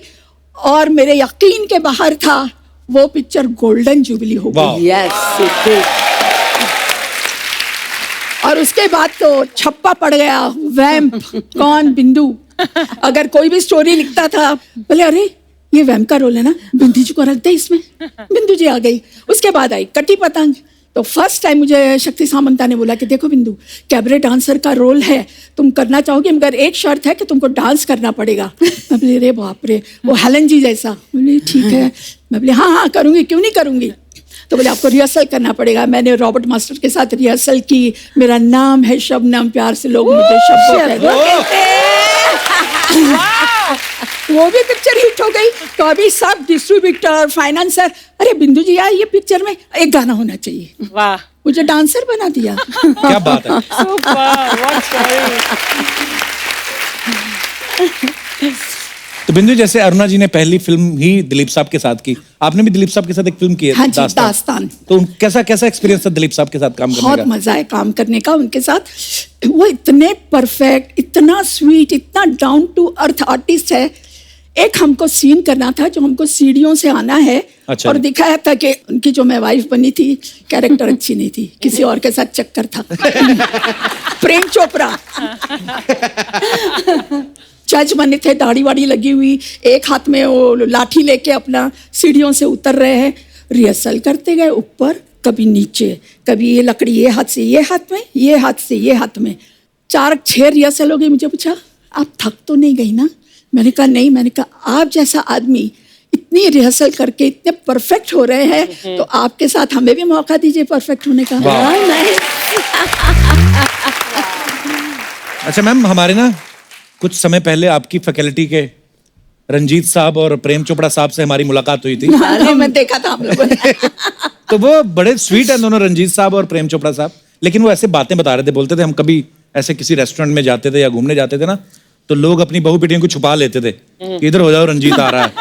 और मेरे यकीन के बाहर था, वो पिक्चर गोल्डन जुबली हो वाह। गई। Yes, it did. और उसके बाद तो छप्पा पड़ गया, वैम्प कौन बिंदु। अगर कोई भी स्टोरी लिखता था, बोले अरे ये वैम्प का रोल है ना, बिंदु जी को रख दे इसमें। बिंदु जी आ गई। उसके बाद आई कटी पतंग। तो फर्स्ट टाइम मुझे शक्ति सामंता ने बोला कि देखो बिंदु, कैबरे डांसर का रोल है, तुम करना चाहोगे, मगर एक शर्त है कि तुमको डांस करना पड़ेगा। मैं बोली रे बाप रे, वो हेलन जी जैसा। बोली ठीक है। मैं बोली हाँ करूंगी, क्यों नहीं करूंगी। तो बोले आपको रिहर्सल करना पड़ेगा। मैंने रॉबर्ट मास्टर के साथ रिहर्सल की। मेरा नाम है शबनम, प्यार से लोग मुझे शब्बो कहते हैं। वो भी पिक्चर हिट हो गई। तो अभी सब डिस्ट्रीब्यूटर, फाइनेंसर, अरे बिंदु जी यार ये पिक्चर में एक गाना होना चाहिए। वाह, मुझे डांसर बना दिया। क्या बात है। Super, what story. तो बिंदु, जैसे अरुणा जी ने पहली फिल्म ही दिलीप साहब के साथ की, आपने भी दिलीप साहब के साथ एक फिल्म की है, हाँ जी, दास्तान। तो कैसा कैसा एक्सपीरियंस था दिलीप साहब के साथ काम करने बहुत का? मजा है काम करने का उनके साथ। वो इतने परफेक्ट, इतना स्वीट, इतना डाउन टू अर्थ आर्टिस्ट है एक हमको सीन करना था जो हमको सीढ़ियों से आना है। अच्छा और जी। दिखाया था कि उनकी जो मैं वाइफ बनी थी कैरेक्टर अच्छी नहीं थी, किसी और के साथ चक्कर था। प्रेम चोपड़ा जज बने थे, दाढ़ी वाड़ी लगी हुई, एक हाथ में वो लाठी लेके अपना सीढ़ियों से उतर रहे हैं। रिहर्सल करते गए, ऊपर कभी नीचे, कभी ये लकड़ी ये हाथ से ये हाथ में, ये हाथ से ये हाथ में। 4-6 रिहर्सल हो गई। मुझे पूछा आप थक तो नहीं गई ना? मैंने कहा नहीं। मैंने कहा आप जैसा आदमी इतनी रिहर्सल करके इतने परफेक्ट हो रहे हैं तो आपके साथ हमें भी मौका दीजिए परफेक्ट होने का। नहीं अच्छा मैम, हमारे ना कुछ समय पहले आपकी फैकल्टी के रंजीत साहब और प्रेम चोपड़ा साहब से हमारी मुलाकात हुई थी। अरे मैं देखा था हम लोगों ने। तो वो बड़े स्वीट हैं दोनों, रंजीत साहब और प्रेम चोपड़ा साहब। लेकिन वो ऐसे बातें बता रहे थे, बोलते थे हम कभी ऐसे किसी रेस्टोरेंट में जाते थे या घूमने जाते थे ना, तो लोग अपनी बहू बेटियों को छुपा लेते थे कि इधर हो जाओ, रंजीत आ रहा है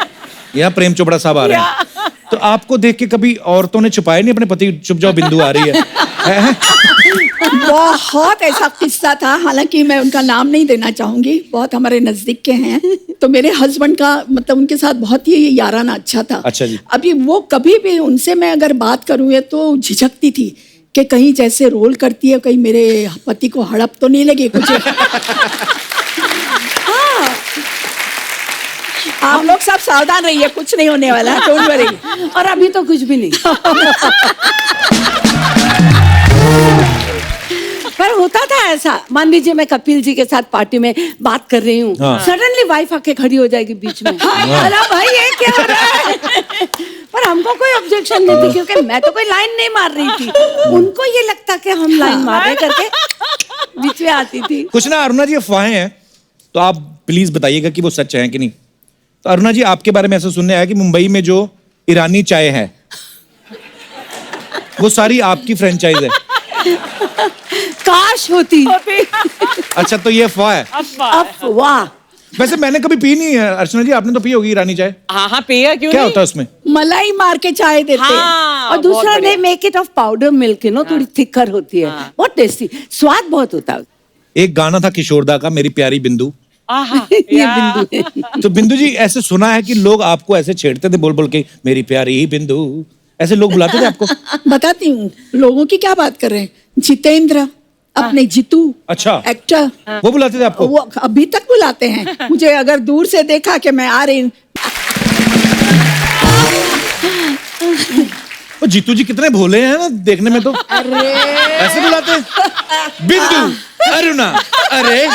या प्रेम चोपड़ा साहब आ रहे हैं। तो आपको देख के कभी औरतों ने छुपाया नहीं अपने पति, चुप जाओ बिंदु आ रही है? बहुत ऐसा किस्सा था, हालांकि मैं उनका नाम नहीं देना चाहूंगी, बहुत हमारे नजदीक के हैं। तो मेरे हस्बैंड का मतलब उनके साथ बहुत ही याराना अच्छा था। अच्छा जी। अभी वो कभी भी उनसे मैं अगर बात करूँ ये तो झिझकती थी कि कहीं जैसे रोल करती है, कहीं मेरे पति को हड़प तो नहीं लगे कुछ। हाँ। आप लोग सब सावधान रहिए, कुछ नहीं होने वाला, डोंट वरी। और अभी तो कुछ भी नहीं। पर होता था ऐसा, मान लीजिए मैं कपिल जी के साथ पार्टी में बात कर रही हूँ, हाँ। सडनली वाइफ आके खड़ी हो जाएगी बीच में। अरे भाई ये क्या हो रहा है? पर हमको कोई ऑब्जेक्शन नहीं थी क्योंकि मैं तो कोई लाइन नहीं मार रही थी। उनको ये लगता कि हम लाइन मार रहे करके बीच में आती थी। कुछ ना अरुणा जी अफवाहें हैं, तो आप प्लीज बताइएगा कि वो सच है कि नहीं। तो अरुणा जी, आपके बारे में ऐसा सुनने आया कि मुंबई में जो ईरानी चाय है वो सारी आपकी फ्रेंचाइज है। काश होती। अच्छा, तो ये अफवाह है। अफवाह। वैसे मैंने कभी पी नहीं है। अर्चना जी, आपने तो पी होगी ईरानी चाय। हाँ पिया क्यों क्या नहीं? होता है उसमें? मलाई मार के चाय देते हैं। हाँ, और दूसरा बहुत नहीं, make it of powder milk, थोड़ी थिकर होती है, बहुत टेस्टी, स्वाद बहुत होता है। एक गाना था किशोरदा का, मेरी प्यारी बिंदु। आहा, ये या। बिंदु है। तो बिंदु जी, ऐसे सुना है कि लोग आपको ऐसे छेड़ते थे बोल बोल के, मेरी प्यारी बिंदु, ऐसे लोग बुलाते थे आपको? बताती हूँ लोगों की क्या बात कर रहे हैं। जितेंद्र, अपने जीतू, अच्छा। एक्टर, वो बुलाते थे आपको? वो अभी तक बुलाते हैं मुझे। अगर दूर से देखा कि मैं आ रही हूँ, वो जीतू जी कितने भोले हैं ना देखने में तो। ऐसे बुलाते हैं, बिंदु, अरुणा, अरे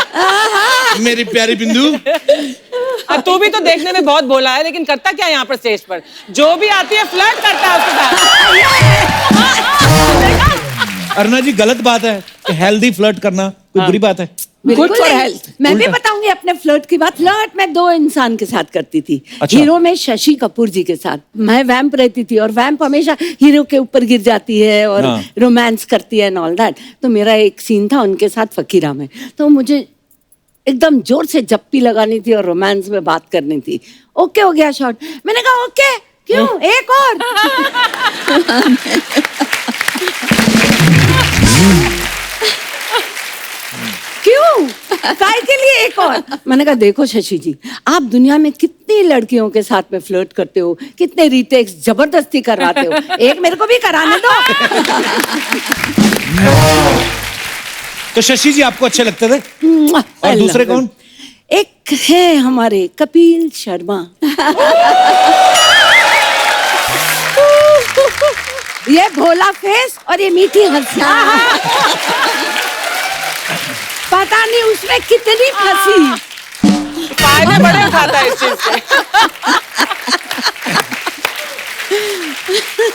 मेरी प्यारी बिंदु। तू भी तो देखने में बहुत बोला है, लेकिन करता क्या है यहाँ पर स्टेज पर? जो भी आती है फ्लर्ट करता है उसके साथ। अरुणा जी, गलत बात है कि हेल्दी फ्लर्ट करना कोई बुरी बात है? बिल्कुल Good for नहीं। health. मैं भी बताऊंगी अपने फ्लर्ट की बात। फ्लर्ट मैं 2 इंसान के साथ करती थी। अच्छा। हीरो में शशि कपूर जी के साथ। मैं वैम्प रहती थी और वैम्प हमेशा हीरो के ऊपर गिर जाती है और हाँ। रोमांस करती है एंड ऑल दैट। तो मेरा एक सीन था उनके साथ फकीरा में, तो मुझे एकदम जोर से जप्पी लगानी थी और रोमांस में बात करनी थी। ओके हो गया शॉट। मैंने कहा ओके क्यों, एक और। क्यों, काय के लिए एक और? मैंने कहा देखो शशि जी, आप दुनिया में कितनी लड़कियों के साथ में फ्लर्ट करते हो, कितने रीटेक्स जबरदस्ती करवाते हो, एक मेरे को भी कराने दो। तो शशि जी आपको अच्छे लगते थे? और दूसरे कौन? एक है हमारे कपिल शर्मा। ये भोला फेस और ये मीठी हंसिया। पता नहीं उसमें कितनी फंसी। फायदे बड़े उठाता है इस चीज से।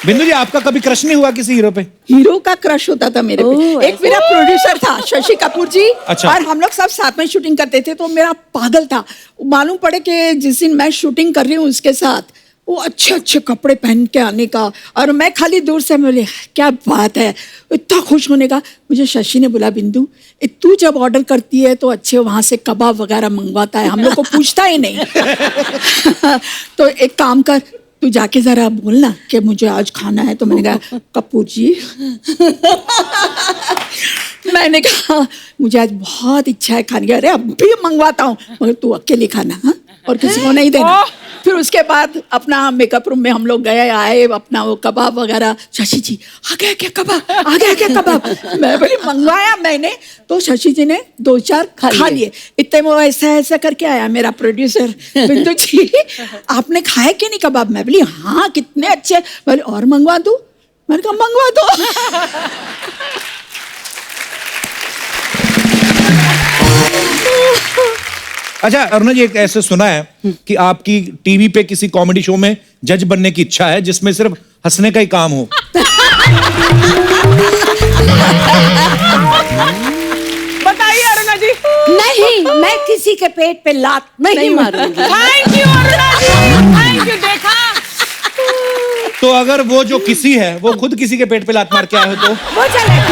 बिंदु जी, आपका कभी क्रश नहीं हुआ किसी हीरो पे? हीरो का क्रश होता था मेरे पे। ओह, एक मेरा प्रोड्यूसर था शशि कपूर जी। अच्छा। और हम लोग सब साथ में शूटिंग करते थे, तो मेरा पागल था। मालूम पड़े कि जिस दिन मैं शूटिंग कर रही हूँ उसके साथ, वो अच्छे अच्छे कपड़े पहन के आने का, और मैं खाली दूर से बोले क्या बात है, इतना खुश होने का। मुझे शशि ने बोला बिंदु, तू जब ऑर्डर करती है तो अच्छे वहां से कबाब वगैरह मंगवाता है, हम लोग को पूछता ही नहीं। तो एक काम कर, तू जाके जरा बोलना कि मुझे आज खाना है। तो मैंने कहा कपूर जी, मैंने कहा मुझे आज बहुत इच्छा है खाने की। अरे अब भी मंगवाता हूँ, मगर तू अकेले खाना। हाँ, और किसी को नहीं देना। फिर उसके बाद अपना मेकअप रूम में हम लोग गए आए, अपना वो कबाब वगैरह, शशि जी आ गया क्या कबाब, आ गया क्या कबाब, मैं बोली मंगवाया मैंने, तो शशि जी ने 2-4 खा लिए। इतने वो ऐसा ऐसा करके आया मेरा प्रोड्यूसर, बिंदु जी आपने खाया कि नहीं कबाब? मैं बोली हाँ कितने अच्छे। बोले और मंगवा दूं? मैंने कहा मंगवा दो। अच्छा अरुणा जी, एक ऐसे सुना है कि आपकी टीवी पे किसी कॉमेडी शो में जज बनने की इच्छा है जिसमें सिर्फ हंसने का ही काम हो। बताइए अरुणा जी। नहीं, मैं किसी के पेट पे लात नहीं मारूंगी। Thank you Aruna ji, thank you. देखा तो अगर वो जो किसी है वो खुद किसी के पेट पे लात मार के आए हो तो वो चलेगा।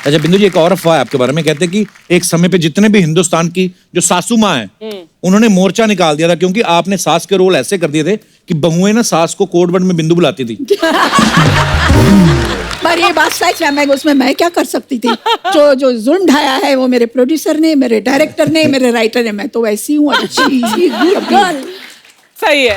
अच्छा बिंदु जी, एक और अफवाह है आपके बारे में, कहते हैं कि एक समय पे जितने भी हिंदुस्तान की जो सासू माँ है उन्होंने मोर्चा निकाल दिया था क्योंकि आपने सास के रोल ऐसे कर दिए थे कि बहुएं ना सास को कोड वर्ड में बिंदु बुलाती थी। पर ये बात सच है, मैं उसमें मैं क्या कर सकती थी? जो जुल्म ढाया है वो मेरे प्रोड्यूसर ने, मेरे डायरेक्टर ने, मेरे राइटर ने। मैं तो वैसी हूँ, अच्छी गुड गर्ल। सही है।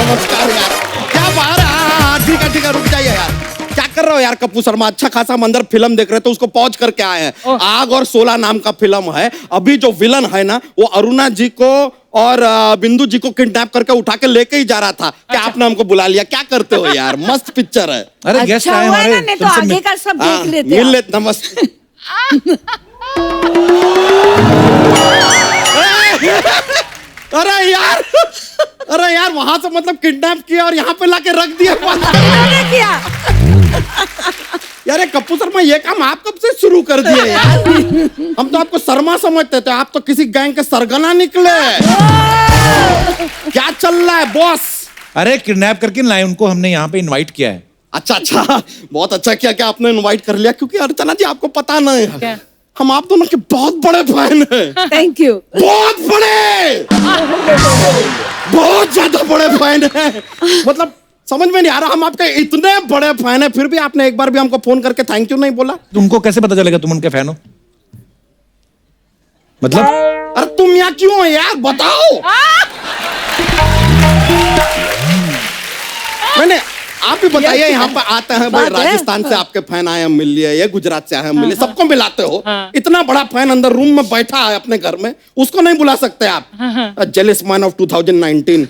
नमस्कार यार, क्या बात है। ठीक है रुक जाइए यार, क्या कर रहे हो यार कप्पू शर्मा? अच्छा खासा हम अंदर फिल्म देख रहे थे, उसको पॉज करके आए हैं। आग और 16 नाम का फिल्म है। अभी जो विलन है ना वो अरुणा जी को और बिंदु जी को किडनैप करके उठा के लेके ही जा रहा था। क्या आपने हमको बुला लिया? क्या करते हो यार, मस्त पिक्चर है। अरे गेस्ट अच्छा आए हुआ हमारे, ना, नहीं तो तुमसे आगे का सब हाँ, देख लेते मिल आप। लेते। नमस्ते। अरे यार वहां से मतलब किडनैप किया और यहाँ पे लाके रख दिया। मैंने किया। यार कप्पू शर्मा, ये काम आप कब से शुरू कर दिए यार? हम तो आपको शर्मा समझते थे, आप तो किसी गैंग के सरगना निकले। क्या चल रहा है बॉस? अरे किडनैप करके लाए उनको, हमने यहाँ पे इनवाइट किया है। अच्छा, बहुत अच्छा किया कि आपने इनवाइट कर लिया, क्योंकि अर्चना जी आपको पता नहीं है, हम आप दोनों के बहुत बड़े फैन हैं। Thank you. बहुत बड़े, बहुत ज्यादा बड़े फैन हैं। मतलब समझ में नहीं आ रहा, हम आपके इतने बड़े फैन हैं फिर भी आपने एक बार भी हमको फोन करके थैंक यू नहीं बोला। तुमको कैसे पता चलेगा तुम उनके फैन हो? मतलब अरे तुम यहाँ क्यों हो यार, बताओ। मैंने आप भी बताइए, यहाँ पर आते हैं भाई, राजस्थान से आपके फैन आए हम मिल लिए, ये गुजरात से आए हम मिल लिए, सबको मिलाते हो। इतना बड़ा फैन अंदर रूम में बैठा है अपने घर में, उसको नहीं बुला सकते आप? Jealous man of 2019।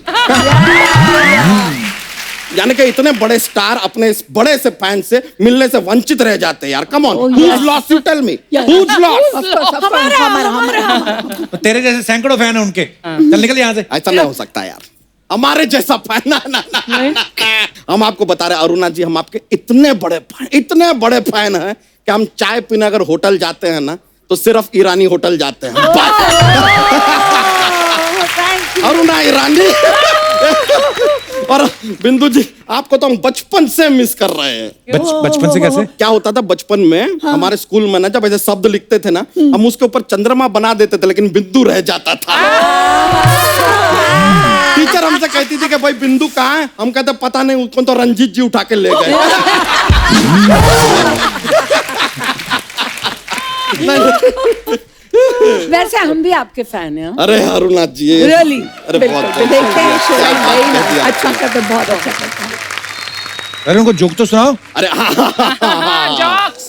यानी कि इतने बड़े स्टार अपने इस बड़े से फैन से मिलने से वंचित रह जाते हैं यार। Come on, who's lost? You tell me. Who's lost? हमारा तेरे जैसे सैकड़ों फैन है उनके। चल निकल यहाँ से। ऐसा नहीं हो सकता यार, हमारे जैसा फैन ना। हम आपको बता रहे अरुणा जी, हम आपके इतने बड़े फैन हैं कि हम चाय पीने अगर होटल जाते हैं ना तो सिर्फ ईरानी होटल जाते हैं। अरुणा ईरानी। और बिंदु जी, आपको तो हम बचपन से मिस कर रहे हैं। बचपन से कैसे? क्या होता था बचपन में, हमारे स्कूल में ना जब ऐसे शब्द लिखते थे ना, हम उसके ऊपर चंद्रमा बना देते थे लेकिन बिंदु रह जाता था। टीचर हमसे कहती थी कि भाई बिंदु कहाँ है? हम कहते पता नहीं, उसको तो रंजीत जी उठा के ले गए। वैसे हम भी आपके फैन हैं। अरे अरुणा जी, Really? अरे बहुत देखते हैं show क्या बात में, कह दिया। अच्छा करते, बहुत अच्छा करते हैं। अरे उनको जोक तो सुनाओ। अरे जॉक्स।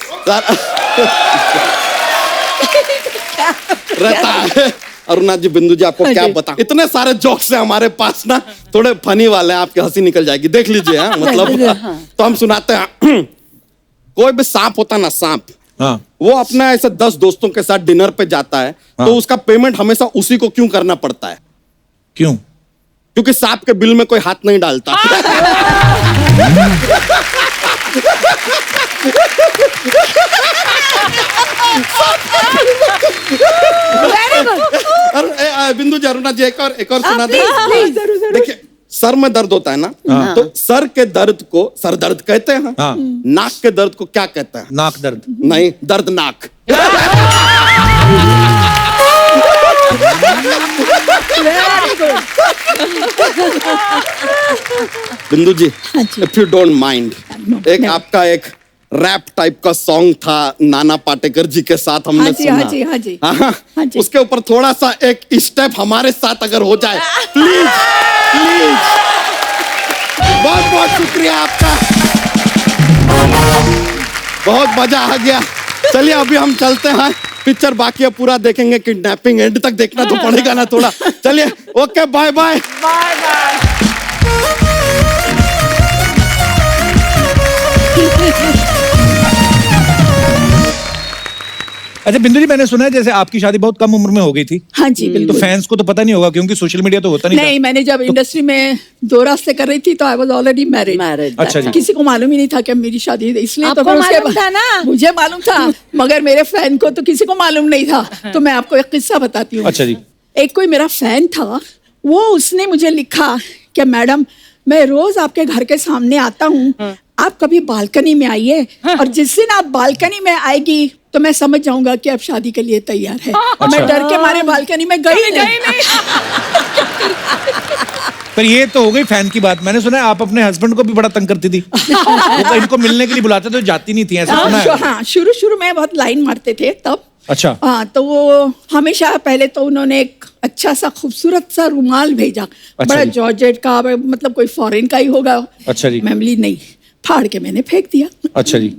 रहता है। अरुणा जी, बिंदु जी आपको क्या बता, इतने सारे जोक्स हैं हमारे पास ना, थोड़े फनी वाले हैं, आपकी हंसी निकल जाएगी, देख लीजिए। हाँ, मतलब तो हम सुनाते हैं। कोई भी सांप होता ना, सांप, हाँ। वो अपना ऐसे 10 दोस्तों के साथ डिनर पे जाता है, हाँ। तो उसका पेमेंट हमेशा उसी को क्यों करना पड़ता है? क्यों? क्योंकि सांप के बिल में कोई हाथ नहीं डालता। बिंदु जी, अरुणा जी, एक और सुना दे। देखिए, सर में दर्द होता है ना, तो सर के दर्द को सर दर्द कहते हैं। हाँ। नाक के दर्द को क्या कहते हैं? नाक दर्द। नहीं, दर्द नाक। Very good. बिंदु जी, हाँ जी। If you don't mind, No, एक no. आपका एक रैप टाइप का सॉन्ग था नाना पाटेकर जी के साथ हमने हाँ जी, सुना। हाँ जी, हाँ जी। हाँ, हाँ जी। उसके ऊपर थोड़ा सा एक स्टेप हमारे साथ अगर हो जाए, प्लीज प्लीज। बहुत बहुत शुक्रिया आपका, बहुत मजा आ गया। चलिए अभी हम चलते हैं, पिक्चर बाकी है पूरा देखेंगे, किडनैपिंग एंड तक देखना तो पड़ेगा ना थोड़ा। चलिए, okay, bye bye. Bye bye. अच्छा बिंदु जी, मैंने सुना है जैसे आपकी शादी बहुत कम उम्र में हो गई थी, हाँ जी तो बिल्कुल। फैंस को तो पता नहीं होगा क्योंकि सोशल मीडिया तो होता नहीं नहीं, मैंने जब इंडस्ट्री में 2 रास्ते कर रही थी तो आई वाज ऑलरेडी मैरिड। अच्छा जी। किसी को मालूम ही नहीं था कि मेरी शादी है, इसलिए तो आपको फिर उसके मालूम था ना? मुझे मालूम था, मगर मेरे फैन को तो किसी को मालूम नहीं था। तो मैं आपको एक किस्सा बताती हूँ। अच्छा जी। एक कोई मेरा फैन था, वो उसने मुझे लिखा कि मैडम मैं रोज आपके घर के सामने आता हूँ, आप कभी बालकनी में आइए, और जिस दिन आप बालकनी में आएगी तो मैं समझ जाऊंगा कि आप शादी के लिए तैयार है। मैं डर के मारे बालकनी में गई नहीं। पर ये तो हो गई फैन की बात। मैंने सुना है आप अपने हस्बैंड को भी बड़ा तंग करती थी। वो तो इनको मिलने के लिए बुलाते तो जाती नहीं थी, ऐसा सुना है। हाँ, शुरू शुरू में बहुत लाइन मारते थे तब। अच्छा। हाँ, तो वो हमेशा पहले तो उन्होंने एक अच्छा सा खूबसूरत सा रुमाल भेजा, बड़ा जी। जॉर्जेट का, मतलब कोई फॉरेन का ही होगा। अच्छा जी। मेमली नहीं, फाड़ के मैंने फेंक दिया। अच्छा जी।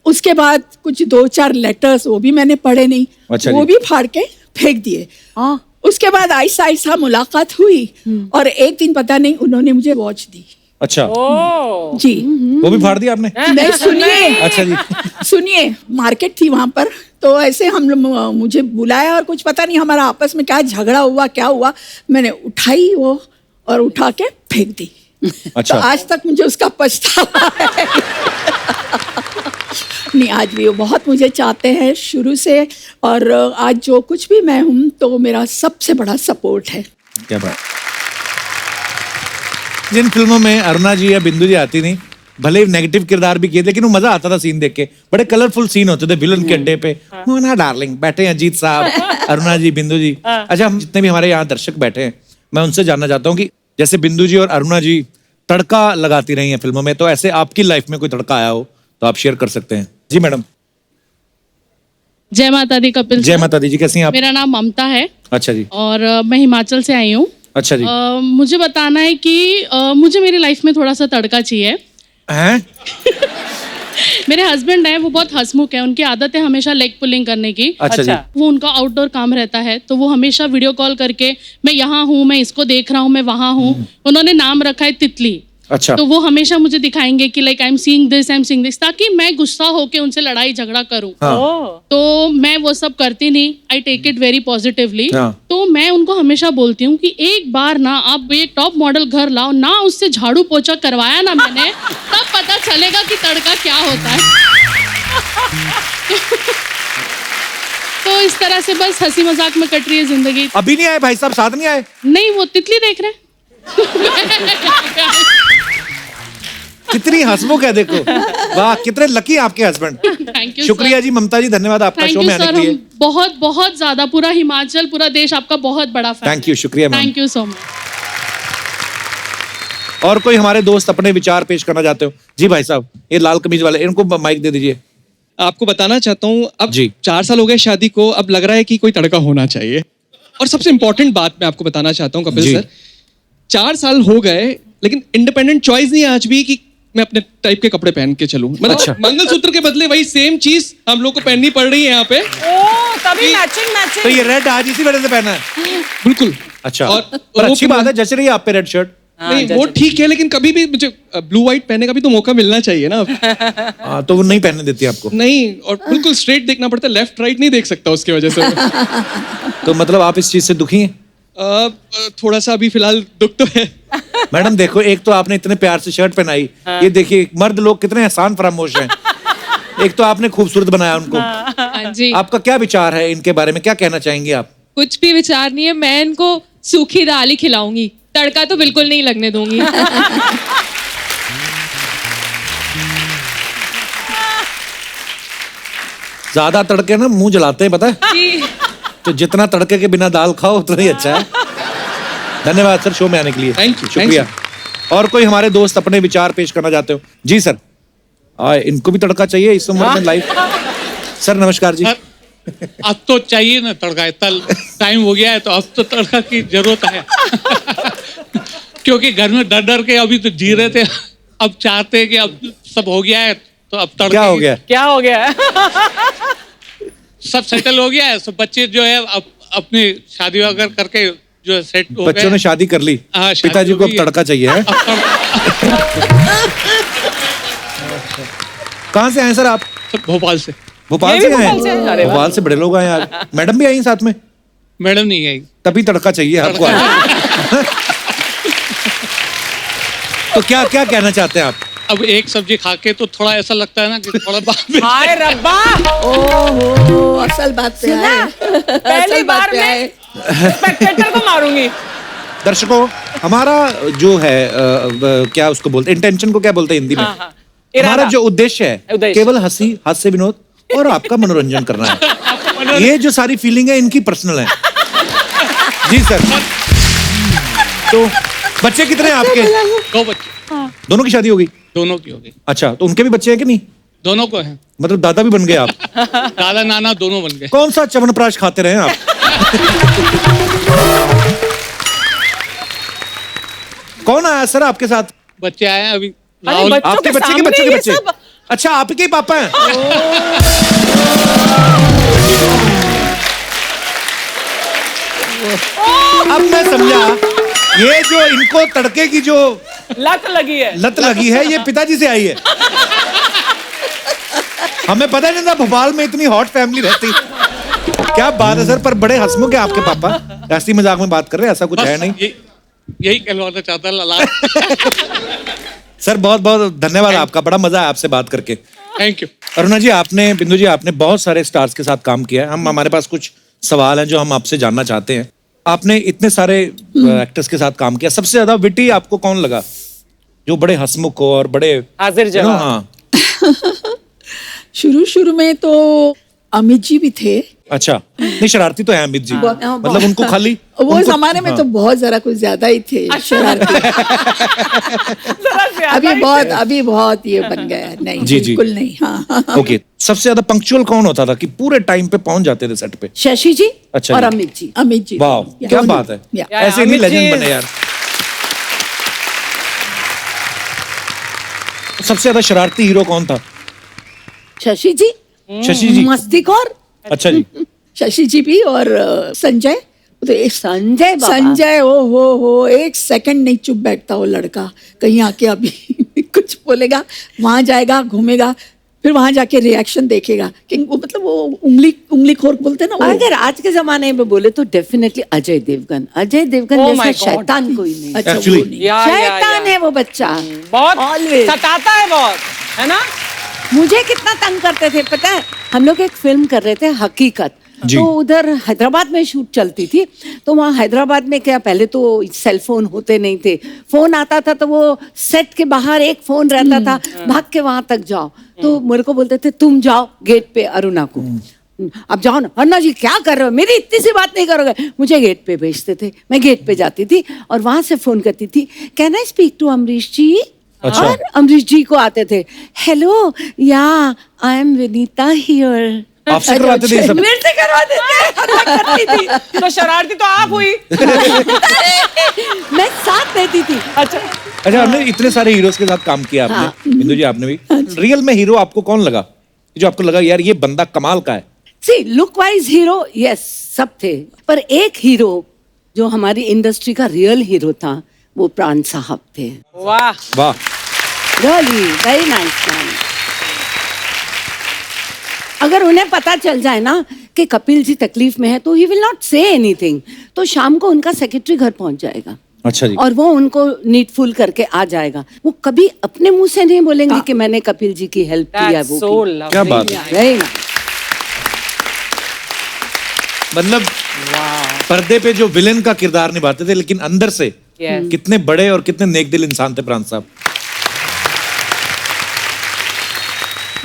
उसके बाद कुछ 2-4 लेटर्स, वो भी मैंने पढ़े नहीं, अच्छा वो जी। भी फाड़ के फेंक दिए। उसके बाद आहिस्ता आहिस्ता मुलाकात हुई, और एक दिन पता नहीं उन्होंने मुझे वॉच दी। अच्छा, ओ जी। वो भी फाड़ दिया आपने? नहीं, सुनिए। अच्छा जी। सुनिए, मार्केट थी वहां पर, तो ऐसे हम लोग, मुझे बुलाया और कुछ पता नहीं हमारा आपस में क्या झगड़ा हुआ, क्या हुआ, मैंने उठाई वो और उठा के फेंक दी। अच्छा। तो आज तक मुझे उसका पछतावा है। नहीं, आज भी वो बहुत मुझे चाहते हैं शुरू से, और आज जो कुछ भी मैं हूँ तो वो मेरा सबसे बड़ा सपोर्ट है। क्या बात। जिन फिल्मों में अरुणा जी या बिंदु जी आती नहीं, भले ही नेगेटिव किरदार भी किए, लेकिन वो मजा आता था सीन देख के। बड़े कलरफुल सीन होते थे विलन के अड्डे पे। मोना डार्लिंग बैठे हैं, अजीत साहब, अरुणा जी, बिंदु जी। अच्छा, हम जितने भी हमारे यहाँ दर्शक बैठे हैं, मैं उनसे जानना चाहता हूँ कि जैसे बिंदु जी और अरुणा जी तड़का लगाती रही हैं फिल्मों में, तो ऐसे आपकी लाइफ में कोई तड़का आया हो तो आप शेयर कर सकते हैं। जी मैडम। जय माता दी कपिल जय सर। माता दी जी, कैसी हैं आप? मेरा नाम ममता है अच्छा जी। और मैं हिमाचल से आई हूँ। अच्छा जी। मुझे बताना है कि मुझे मेरी लाइफ में थोड़ा सा तड़का चाहिए। हैं? मेरे हस्बैंड है, वो बहुत हंसमुख है, उनकी आदत है हमेशा लेग पुलिंग करने की। अच्छा जी। वो उनका आउटडोर काम रहता है, तो वो हमेशा वीडियो कॉल करके मैं यहाँ हूँ, मैं इसको देख रहा हूँ, मैं वहाँ हूँ। उन्होंने नाम रखा है तितली। अच्छा। तो वो हमेशा मुझे दिखाएंगे कि like I am seeing this, ताकि मैं गुस्सा होके उनसे लड़ाई झगड़ा करूं। हाँ। तो मैं वो सब करती नहीं, I take it very positively. हाँ। तो मैं उनको हमेशा बोलती हूँ कि एक बार ना आप ये टॉप मॉडल घर लाओ ना, उससे झाड़ू पोछा करवाया ना मैंने, तब पता चलेगा कि तड़का क्या होता है। तो इस तरह से बस हंसी मजाक में कट रही है जिंदगी। अभी नहीं आए भाई साहब, साथ नहीं आए? नहीं, वो तितली देख रहे हैं। कितनी हंसमुख है, देखो। वाह, कितने लकी आपके हस्बैंड। Thank you. शुक्रिया जी ममता जी, धन्यवाद आपका थैंक शो यू में आने सर, के लिए। हम बहुत बहुत ज्यादा, पूरा हिमाचल, पूरा देश आपका बहुत बड़ा फैन। थैंक यू, शुक्रिया ma'am. Thank you so much. और कोई हमारे दोस्त अपने विचार पेश करना चाहते हो? जी भाई साहब, ये लाल कमीज वाले, इनको माइक दे दीजिए। आपको बताना चाहता हूँ, अब जी। 4 साल हो गए शादी को, अब लग रहा है कि कोई तड़का होना चाहिए। और सबसे इंपॉर्टेंट बात मैं आपको बताना चाहता हूँ कपिल जी। सर, 4 साल हो गए लेकिन इंडिपेंडेंट चॉइस नहीं है आज भी कि मैं अपने टाइप के कपड़े पहन के चलूं। मतलब अच्छा। मंगलसूत्र के बदले वही सेम चीज हम लोग को पहननी पड़ रही है यहाँ पे। ओ तभी मैचिंग तो ये रेड आज इसी वजह से पहना है? बिल्कुल। अच्छा। और पर वो अच्छी बात है, जच रही है आप पे रेड शर्ट। नहीं, वो ठीक है, लेकिन कभी भी मुझे ब्लू व्हाइट पहनने का भी तो मौका मिलना चाहिए ना। हाँ, तो वो नहीं पहनने देती आपको? नहीं, और बिल्कुल स्ट्रेट देखना पड़ता है, लेफ्ट राइट नहीं देख सकता उसकी वजह से। तो मतलब आप इस चीज से दुखी हैं? थोड़ा सा अभी फिलहाल दुख तो है। मैडम देखो, एक तो आपने इतने प्यार से शर्ट पहनाई, ये देखिए मर्द लोग कितने एहसान फरामोश हैं। एक तो आपने खूबसूरत बनाया उनको। हाँ जी, आपका क्या विचार है इनके बारे में, क्या कहना चाहेंगे आप? कुछ भी विचार नहीं है, मैं इनको सूखी दाल ही खिलाऊंगी, तड़का तो बिल्कुल नहीं लगने दूंगी। ज्यादा तड़के ना मुंह जलाते हैं, पता है? जी। तो जितना तड़के के बिना दाल खाओ उतना ही अच्छा है। धन्यवाद सर शो में आने के लिए। Thank you, शुक्रिया। और कोई हमारे दोस्त अपने विचार पेश करना चाहते हो? जी सर। इनको भी तड़का चाहिए इस उम्र में लाइफ। सर नमस्कार जी। अब तो चाहिए ना तड़का, इतना टाइम हो गया है तो अब तो तड़का की जरूरत है। क्योंकि घर में डर डर के अभी तो जी रहे थे, अब चाहते हैं कि अब सब हो गया है तो अब तड़का। क्या हो गया? क्या हो गया है? सब सेटल हो गया है, सब बच्चे जो है अब अपनी शादी वगैरह करके जो है सेट हो गए। बच्चों ने शादी कर ली, हाँ, शादी पिताजी हो को अब गई है। तड़का चाहिए है। कहाँ से आए सर आप? भोपाल से। भोपाल ये से भी आए भोपाल से हैं? अरे हैं? वाह। भोपाल से बड़े लोग आए यार। मैडम भी आई साथ में? मैडम नहीं आई। तभी तड़का चाहिए आपको आज। तो क्या क्या कहना चाहते हैं आप? अब एक सब्जी खा के तो थोड़ा ऐसा लगता है ना कि थोड़ा हाय रब्बा, ओहो असल बात पे आए। पहली असल बात बार पे मैं आए। स्पेक्टेटर को मारूंगी। दर्शकों हमारा जो है क्या उसको बोलते हैं, इंटेंशन को क्या बोलते हैं हिंदी में? हाँ, हाँ। हमारा इरादा। जो उद्देश्य है उद्देश्य। केवल हंसी, हास्य विनोद और आपका मनोरंजन करना है। ये जो सारी फीलिंग है इनकी पर्सनल है। जी सर। तो बच्चे कितने हैं आपके? 2 बच्चे, दोनों की शादी हो गई? दोनों की हो गई। अच्छा, तो उनके भी बच्चे हैं कि नहीं? दोनों को है, मतलब दादा भी बन गए आप? दादा नाना दोनों बन गए। कौन सा च्यवनप्राश खाते रहे आप? कौन आया सर आपके साथ? बच्चे आए हैं अभी। अरे राहुल, बच्चों आपके के बच्चे के सामने बच्चे के ये बच्चे? सब? अच्छा आपके ही पापा हैं? अब मैं समझा, ये जो इनको तड़के की जो लत लगी है। लत लगी है ये पिताजी से आई है। हमें पता नहीं था भोपाल में इतनी हॉट फैमिली रहती। क्या बात है सर, पर बड़े हंसमुख है आपके पापा। ऐसी मजाक में बात कर रहे हैं, ऐसा कुछ है नहीं। यही कहलवाना चाहता लला। सर बहुत बहुत धन्यवाद आपका, बड़ा मजा आया आपसे बात करके। Thank you. अरुणा जी आपने, बिंदु जी आपने बहुत सारे स्टार्स के साथ काम किया है। हम हमारे पास कुछ सवाल हैं जो हम आपसे जानना चाहते हैं। आपने इतने सारे एक्टर्स के साथ काम किया, सबसे ज्यादा विटी आपको कौन लगा, जो बड़े हंसमुख हो और बड़े हाजिर you know, जवाब। हाँ शुरू में तो अमित जी भी थे। अच्छा, नहीं शरारती तो है अमित जी, मतलब उनको खाली वो उनको- जमाने में हाँ। तो बहुत जरा कुछ ज्यादा ही थे शरारती। जरा ज्यादा अभी ही बहुत थे। अभी बहुत ये बन गया है। नहीं जी, जी। बिल्कुल नहीं। हाँ ओके, सबसे ज्यादा पंक्चुअल कौन होता था कि पूरे टाइम पे पहुंच जाते थे सेट पे? शशि जी अच्छा और जी। अमित जी। अमित जी। वाह क्या बात है, ऐसे नहीं अमित जी लेजेंड बने यार। सबसे ज्यादा शरारती हीरो कौन था? शशि जी शशि जी। मस्तीखोर। अच्छा जी। शशि जी भी और संजय। तो एक संजय बाबा। संजय ओ हो एक सेकंड नहीं चुप बैठता वो लड़का। कहीं आके अभी कुछ बोलेगा, वहां जाएगा, घूमेगा, फिर वहां जाके रिएक्शन देखेगा कि वो मतलब वो उंगली खोर बोलते हैं ना वो। अगर आज के जमाने में बोले तो डेफिनेटली अजय देवगन। अजय देवगन Oh जैसा my God. शैतान कोई नहीं। अच्छा Actually- वो नहीं। या, शैतान है वो बच्चा। बहुत Always. सताता है बहुत, है ना? मुझे कितना तंग करते थे पता है। हम लोग एक फिल्म कर रहे थे हकीकत, जी। तो उधर हैदराबाद में शूट चलती थी। तो वहाँ हैदराबाद में क्या, पहले तो सेल फोन होते नहीं थे, फोन आता था तो वो सेट के बाहर एक फोन रहता था, भाग के वहां तक जाओ। तो मेरे को बोलते थे तुम जाओ गेट पे अरुणा को, अब जाओ ना। अरुणा जी क्या कर रहे हो, मेरी इतनी सी बात नहीं करोगे। मुझे गेट पे भेजते थे, मैं गेट पे जाती थी और वहां से फोन करती थी, can I speak to Amrish ji. अच्छा। और अमरीश जी को आते थे, हेलो या आई एम विनीता हियर। आपसे करवाते थे ये सब? मेरे से करवाते थे। मैं करती थी। तो शरारती तो आप हुई। मैं साथ देती थी। अच्छा, अच्छा, हमने इतने सारे हीरोज के साथ काम किया आपने, बिंदु जी आपने भी। रियल में हीरो आपको कौन लगा, जो आपको लगा यार ये बंदा कमाल का है? See look wise hero yes सब थे, पर एक हीरो जो हमारी इंडस्ट्री का रियल हीरो था वो प्राण साहब थे। वाह। वाह। Really very nice man. अगर उन्हें पता चल जाए ना कि कपिल जी तकलीफ में है तो he will not say anything, तो शाम को उनका सेक्रेटरी घर पहुंच जाएगा। अच्छा जी। और वो उनको नीडफुल करके आ जाएगा। वो कभी अपने मुंह से नहीं बोलेंगे कि मैंने कपिल जी की हेल्प किया। That's वो so की। lovely. क्या बात है। Very nice. मतलब पर्दे पे जो विलेन का किरदार निभाते थे, लेकिन अंदर से Yes. कितने बड़े और कितने नेक दिल इंसान थे प्राण साहब।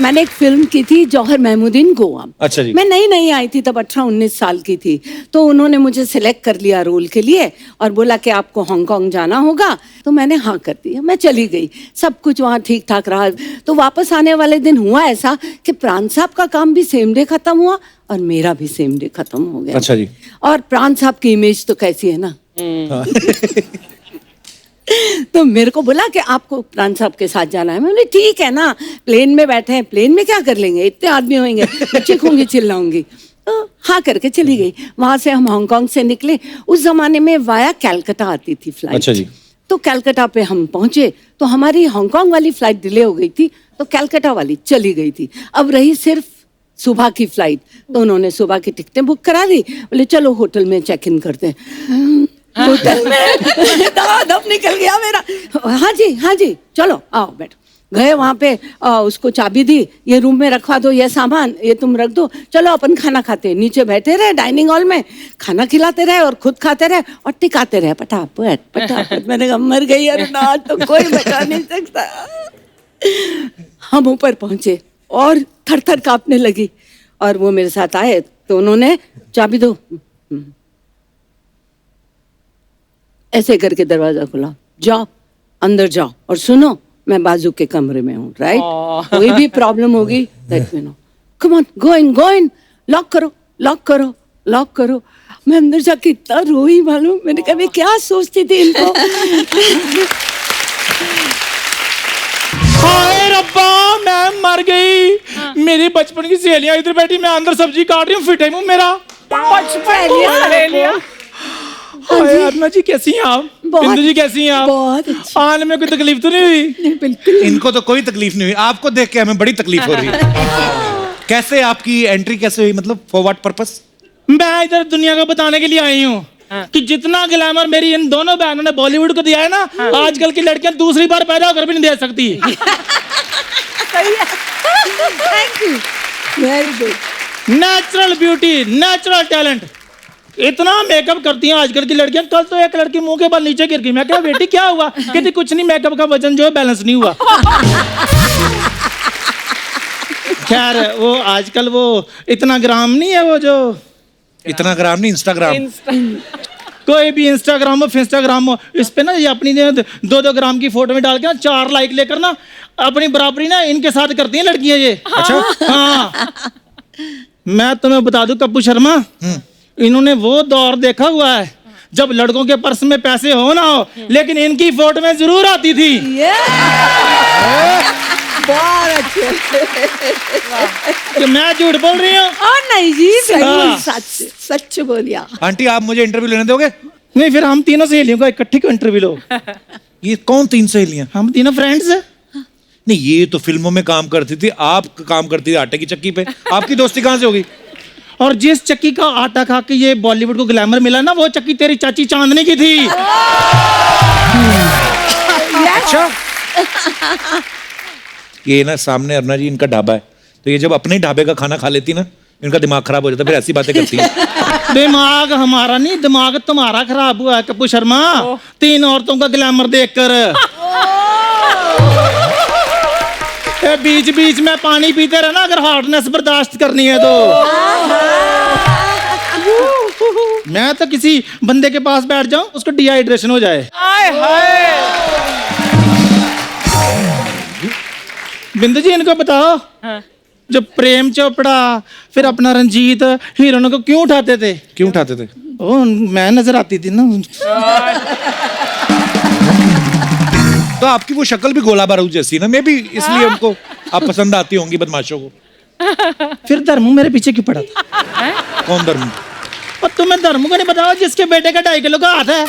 मैंने एक फिल्म की थी जौहर महमूदीन गोवा। अच्छा जी। मैं नई नई आई थी, तब 18-19 साल की थी। तो उन्होंने मुझे सिलेक्ट कर लिया रोल के लिए और बोला कि आपको हांगकांग जाना होगा। तो मैंने हाँ कर दिया, मैं चली गई। सब कुछ वहाँ ठीक ठाक रहा। तो वापस आने वाले दिन हुआ ऐसा कि प्राण साहब का काम भी सेम डे खत्म हुआ और मेरा भी सेम डे खत्म हो गया। अच्छा जी। और प्राण साहब की इमेज तो कैसी है ना। तो मेरे को बोला कि आपको प्राण साहब के साथ जाना है। मैं बोली ठीक है ना, प्लेन में बैठे हैं, प्लेन में क्या कर लेंगे, इतने आदमी होंगे, मैं चीखूंगी चिल्लाऊंगी। तो हाँ करके चली गई। वहां से हम हांगकांग से निकले। उस जमाने में वाया कैलकाटा आती थी फ्लाइट। अच्छा जी। तो कैलकाटा पे हम पहुंचे तो हमारी हांगकांग वाली फ्लाइट डिले हो गई थी, तो कैलकाटा वाली चली गई थी। अब रही सिर्फ सुबह की फ्लाइट। तो उन्होंने सुबह की टिकटें बुक करा दी। बोले चलो होटल में चेक इन करते हैं। होटल में दम निकल गया मेरा। हाँ जी चलो आओ बैठो। गए वहां पे, उसको चाबी दी, ये रूम में रखवा दो, ये सामान ये तुम रख दो, चलो अपन खाना खाते। नीचे बैठे रहे डाइनिंग हॉल में, खाना खिलाते रहे और खुद खाते रहे और टिकाते रहे पटापट पटापट। मैंने कहा मर गई यार ना, तो कोई बचा नहीं सकता। हम ऊपर पहुंचे और थर थर कांपने लगी और वो मेरे साथ आए तो उन्होंने चाबी दो, ऐसे करके दरवाजा खुला, जाओ अंदर जाओ और सुनो मैं बाजू के कमरे में हूँ, राइट? कोई भी प्रॉब्लम होगी let me know, come on go in, lock करो लॉक करो लॉक करो। मैं अंदर जाके इतना रोई मालूम। मैंने कहा मैं क्या सोचती थी इनको। हाय रब्बा मैं मर गई। मेरी बचपन की सहेलियां इधर बैठी, मैं अंदर सब्जी काट रही हूँ, फिट है मेरा सहेलियां। हाय अरुणा जी कैसी हैं आप? बिंदु जी कैसी हैं आप? बहुत अच्छी। आने में कोई तकलीफ तो नहीं हुई? बिल्कुल। इनको तो कोई तकलीफ नहीं हुई, आपको देख के हमें बड़ी तकलीफ हो रही है। कैसे आपकी एंट्री कैसे हुई, मतलब फॉर व्हाट पर्पस? मैं इधर दुनिया को बताने के लिए आई हूँ कि जितना ग्लैमर मेरी इन दोनों बहनों ने बॉलीवुड को दिया है ना, आजकल की लड़कियां दूसरी बार पैदा होकर भी नहीं दे सकती। Thank you, very good. Natural beauty, natural talent, इतना मेकअप करती हैं आजकल की लड़कियां। कल तो एक लड़की मुंह के बल नीचे गिर गई। मैं क्या बेटी क्या हुआ? कहती कुछ नहीं, मेकअप का वजन जो है बैलेंस नहीं हुआ। खैर वो आजकल वो इतना ग्राम नहीं है, वो जो इतना ग्राम नहीं, इंस्टाग्राम। कोई भी इंस्टाग्राम हो फिंस्टाग्राम हो, इस पे ना ये अपनी 2-2 ग्राम की फोटो में डाल के ना 4 लाइक लेकर ना अपनी बराबरी ना इनके साथ करती हैं लड़कियां ये। अच्छा हाँ, मैं तुम्हें बता दूं कप्पू शर्मा, इन्होंने वो दौर देखा हुआ है जब लड़कों के पर्स में पैसे हो ना हो, लेकिन इनकी फोटो में जरूर आती थी। बहुत अच्छे। कि मैं झूठ बोल रही हूँ? नहीं जी, हाँ। सच सच बोलिया। आंटी आप मुझे इंटरव्यू लेने दोगे? नहीं, फिर हम तीनों सहेलियों का इकट्ठी को इंटरव्यू लो। ये कौन 3 सहेलियां? हम तीनों फ्रेंड्स हैं। नहीं, ये तो फिल्मों में काम करती थी, आप काम करती थी आटे की चक्की पे। आपकी दोस्ती कहाँ से होगी? और जिस चक्की का आटा खा के ये बॉलीवुड को ग्लैमर मिला ना, वो चक्की तेरी चाची चांदनी की थी। अच्छा। ये ना सामने अरुणा जी इनका ढाबा है, तो ये जब अपने ही ढाबे का खाना खा लेती ना, इनका दिमाग खराब हो जाता, फिर ऐसी बातें करती है। दिमाग हमारा नहीं, दिमाग तुम्हारा खराब हुआ है कप्पू शर्मा, 3 औरतों का ग्लैमर देखकर। बीच बीच में पानी पीते रहना अगर हॉटनेस बर्दाश्त करनी है तो। मैं तो किसी बंदे के पास बैठ जाऊं उसको डिहाइड्रेशन हो जाए। बिंदु जी इनको बताओ, जब प्रेम चोपड़ा फिर अपना रंजीत हीरोइनों को क्यों उठाते थे? क्यों उठाते थे? ओ मैं नजर आती थी ना। तो आपकी वो शक्ल भी गोला बारूद जैसी ना, मैं भी इसलिए उनको आप पसंद आती होंगी बदमाशों को। फिर धर्मू मेरे पीछे क्यों पड़ा था? कौन धर्मू? और तुम्हें धर्मू को नहीं बताओ जिसके बेटे का 2.5 किलो का हाथ है?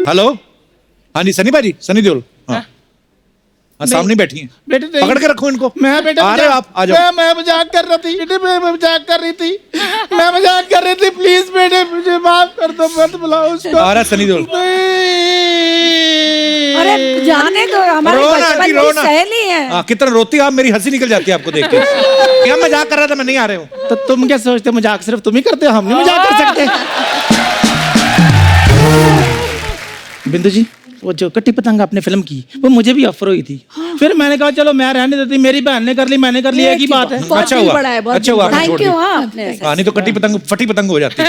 हेलो, हाँ जी सनी भाजी, सनी देओल। हाँ हाँ, सामने बैठी हैं। बेटे पकड़ के रखो इनको। मैं बेटा आ रहे हो आप? आ जाओ। मैं मजाक कर रही थी बेटे, मैं मजाक कर रही थी, मैं मजाक कर रही थी। प्लीज बेटे मुझे माफ कर दो, मत बुलाओ उसको। आ रहा सनी देओल। अरे जाने दो, हमारे बचपन की सहेली है। हाँ, कितना रोती आप, मेरी हंसी निकल जाती है आपको देख के। क्या मजाक कर रहा था, मैं नहीं आ रहे हूँ। तो तुम क्या सोचते हो मजाक सिर्फ तुम ही करते हो, हम नहीं मजाक कर सकते? बिंदु जी वो जो कट्टी पतंग आपने फिल्म की वो मुझे भी ऑफर हुई थी। फिर मैंने कहा चलो मैं रहने देती, मेरी बहन ने कर ली, मैंने कर ली, एक ही बात है। अच्छा हुआ, अच्छा हुआ आपने छोड़ थैंक यू। दिया। आपने हाँ, नहीं तो कट्टी पतंग फटी पतंग हो जाती।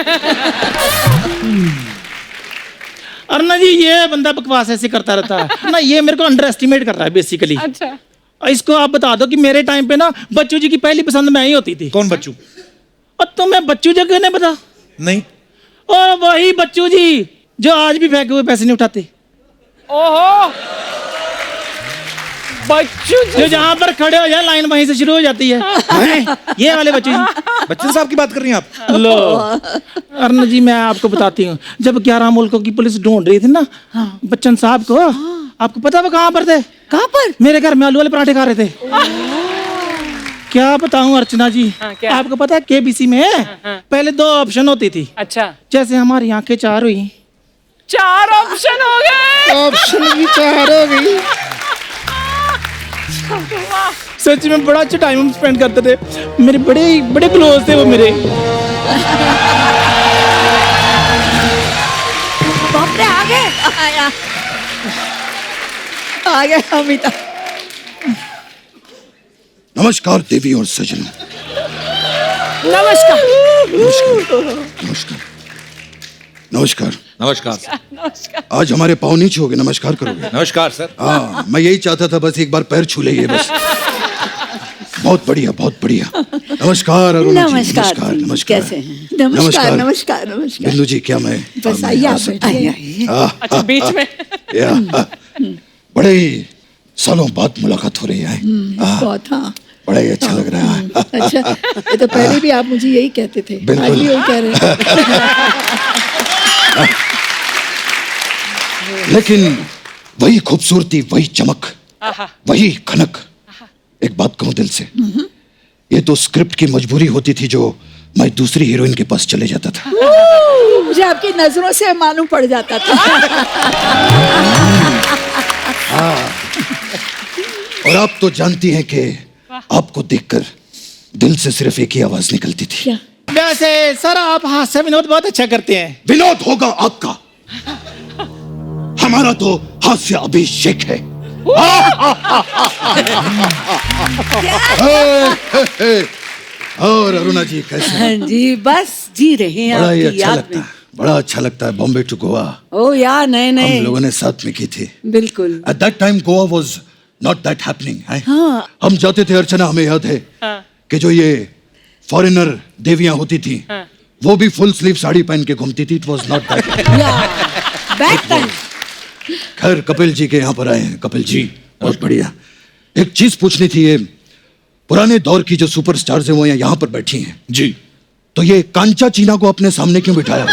अरुणा जी ये बंदा बकवास ऐसे करता रहता है ना, ये मेरे को अंडर एस्टिमेट कर रहा है बेसिकली। अच्छा, इसको आप बता दो कि मेरे टाइम पे ना बच्चू जी की पहली पसंद मैं ही होती थी। कौन बच्चू? और तुम्हें बच्चू जी क्यों नहीं पता? नहीं, और वही बच्चू जी जो आज भी फेंके हुए पैसे नहीं उठाते, ओहो, बच्चू जो जी। जहाँ पर खड़े हो जाए लाइन वहीं से शुरू हो जाती है। हैं? ये वाले बच्चू जी। बच्चन साहब की बात कर रही हैं आप? लो अरुण जी मैं आपको बताती हूँ, जब 11 मुल्कों की पुलिस ढूंढ रही थी ना बच्चन साहब को, आपको पता वो कहाँ पर थे? कहाँ पर? मेरे घर में आलू वाले पराठे खा रहे थे। क्या बताऊं अर्चना जी, क्या? आपको पता है केबीसी में पहले 2 ऑप्शन होती थी। अच्छा, जैसे हमारी आंखें 4 हुई, 4 ऑप्शन हो गए। ऑप्शन भी 4 हो गई। सच में बड़ा अच्छा टाइम हम स्पेंड करते थे, मेरे बड़े बड़े क्लोज थे वो मेरे। बाप रे, आ गए। आया आ गए अमिताभ। नमस्कार देवी और सजनों। नमस्कार। नमस्कार नमस्कार नमस्कार। नमस्कार। आज हमारे पाँव नहीं छूओगे, नमस्कार करोगे? नमस्कार सर। हाँ, मैं यही चाहता था, बस एक बार पैर छू ले बस। बहुत बढ़िया, बहुत बढ़िया। नमस्कार अरुणा जी। नमस्कार नमस्कार जी, नमस्कार। कैसे हैं? नमस्कार नमस्कार नमस्कार। बिंदु जी क्या मैं बस आइए आप बैठिए। अच्छा, बीच में। बड़े ही सालों बाद मुलाकात हो रही है। बहुत, हाँ बड़ा ही अच्छा लग रहा है। अच्छा, ये तो पहले भी आप मुझे यही कहते थे, बिल्कुल। आज भी यही कह रहे हैं। लेकिन वही खूबसूरती, वही चमक, वही खनक। एक बात कहूं दिल से, ये तो स्क्रिप्ट की मजबूरी होती थी जो मैं दूसरी हीरोइन के पास चले जाता था। मुझे आपकी नजरों से मालूम पड़ जाता था। और आप तो जानती हैं कि आपको देखकर दिल से सिर्फ एक ही आवाज निकलती थी। क्या? वैसे सर आप हास्य विनोद बहुत अच्छा करते हैं। विनोद होगा आपका, हमारा तो हास्य अभिषेक है। और अरुणा जी कैसे हैं? हाँ जी, बस जी रहे हैं बड़ा ही आपकी अच्छा याद लगता में। है, बड़ा अच्छा लगता है। बॉम्बे टू गोवा ओ यार, नए हम नए। लोगों ने साथ में की थी। बिल्कुल। At that time Goa was not that happening. हाँ। हम जाते थे अर्चना, हमें याद है कि जो ये फॉरेनर देवियां होती थी वो भी फुल स्लीव साड़ी पहन के घूमती थी। It was not that. Back time. खैर कपिल जी के यहाँ पर आए हैं। कपिल जी बहुत बढ़िया। एक चीज पूछनी थी, ये पुराने दौर की जो सुपरस्टार्स हैं वो यहाँ पर बैठी हैं जी, तो ये कांचा चीना को अपने सामने क्यों बिठाया?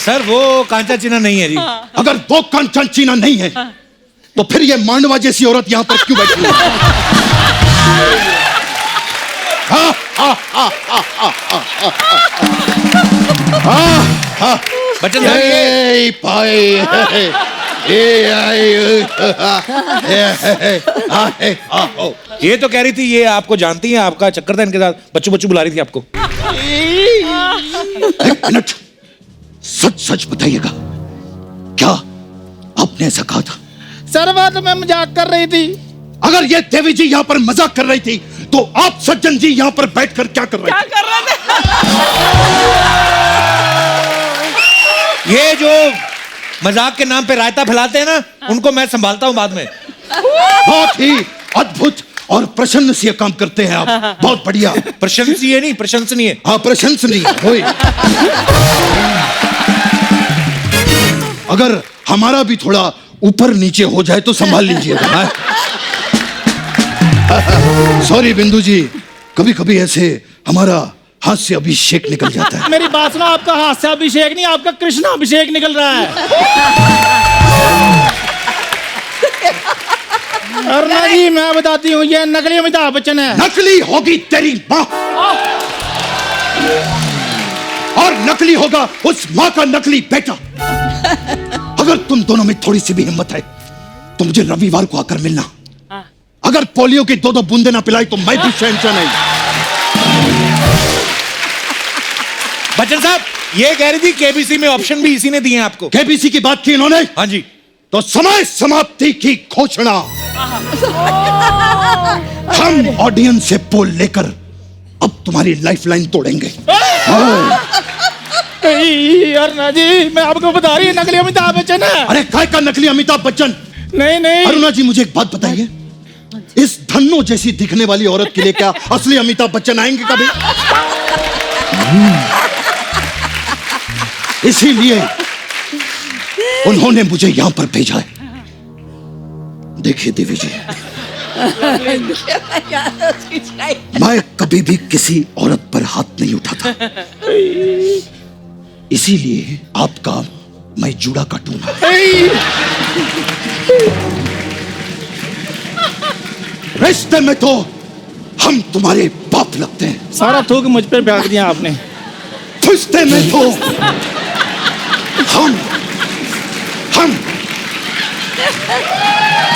सर वो कांचा चीना नहीं है जी। अगर वो कांचा चीना नहीं है तो फिर ये मांडवा जैसी औरत यहाँ पर क्यों बैठी है? बच्चन साहब ये ए, पाए, ये तो कह रही थी, ये आपको जानती हैं, आपका चक्कर था इनके साथ, बच्चू बच्चू बुला रही थी आपको। एक मिनट, सच सच बताइएगा, क्या आपने ऐसा कहा था? सर बात मैं मजाक कर रही थी। अगर ये देवी जी यहाँ पर मजाक कर रही थी तो आप सज्जन जी यहाँ पर बैठकर क्या कर रहे क्या थे? कर रहे थे? ये जो मजाक के नाम पे रायता फैलाते हैं ना, उनको मैं संभालता हूँ बाद में। बहुत ही अद्भुत और प्रशंसनीय काम करते हैं आप। बहुत बढ़िया। प्रशंसनीय नहीं, प्रशंसनीय। हाँ, प्रशंसनीय। होय। अगर हमारा भी थोड़ा ऊपर नीचे हो जाए तो संभाल लीजिएगा। सॉरी बिंदु जी, कभी कभी ऐसे हमारा हास्य अभिषेक निकल जाता है। मेरी बात सुनो, आपका हास्य अभिषेक नहीं, आपका कृष्ण अभिषेक निकल रहा है। अरुणा जी मैं बताती हूँ, ये नकली अमिताभ बच्चन है। नकली होगी तेरी माँ, और नकली होगा उस माँ का नकली बेटा। अगर तुम दोनों में थोड़ी सी भी हिम्मत है तो मुझे रविवार को आकर मिलना। अगर पोलियो की 2-2 बूंदे ना पिलाई तो मैं भी शहंशाह नहीं। बच्चन साहब, ये कह रही थी केबीसी में ऑप्शन भी इसी ने दिए हैं आपको। केबीसी की बात की इन्होंने? हाँ जी। तो समय समाप्ति की घोषणा। हम ऑडियंस से पोल लेकर अब तुम्हारी लाइफलाइन तोड़ेंगे। अरुणा जी, मैं आपको बता रही हूँ, नकली अमिताभ बच्चन है। अरे काय का नकली अमिताभ बच्चन? नहीं। अरुणा जी, मुझे एक बात बताइए, इस धन्नो जैसी दिखने वाली औरत के लिए क्या असली अमिताभ बच्चन आएंगे कभी? इसीलिए उन्होंने मुझे यहां पर भेजा है। देखिए देवी जी, मैं कभी भी किसी औरत पर हाथ नहीं उठाता, इसीलिए आपका मैं जूड़ा काटूंगा। रिश्ते में तो हम तुम्हारे बाप लगते हैं। सारा थूक मुझ पे फेंक दिया आपने। रिश्ते में तो हम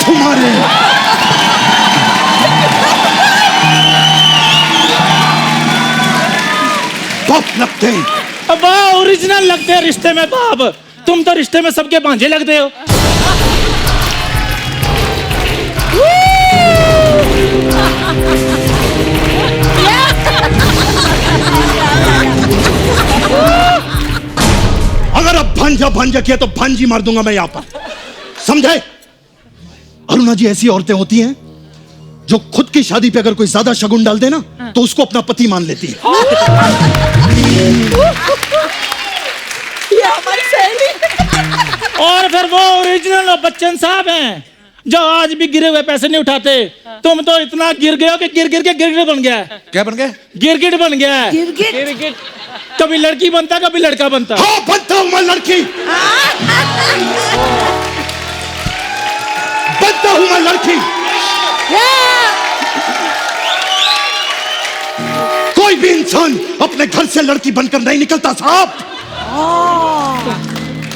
तुम्हारे बाप लगते हैं। अब ओरिजिनल लगते हैं रिश्ते में बाप। तुम तो रिश्ते में सबके भांजे लगते हो। अगर अब भांजा किया तो भांजी मार दूंगा मैं यहां पर, समझे? अरुणा जी, ऐसी औरतें होती हैं जो खुद की शादी पे अगर कोई ज्यादा शगुन डाल दे ना तो उसको अपना पति मान लेती है। ये हमारी सहेली। और फिर वो ओरिजिनल बच्चन साहब हैं जो आज भी गिरे हुए पैसे नहीं उठाते। तुम तो इतना गिर गए हो कि गिर के गिरगिट बन गया है। क्या बन गया? गिरगिट बन गया है। गिरगिट। कभी लड़की बनता, कभी लड़का बनता। हाँ, बनता हूं मैं लड़की। बनता हूं मैं लड़की। कोई भी इंसान अपने घर से लड़की बनकर नहीं निकलता साहब।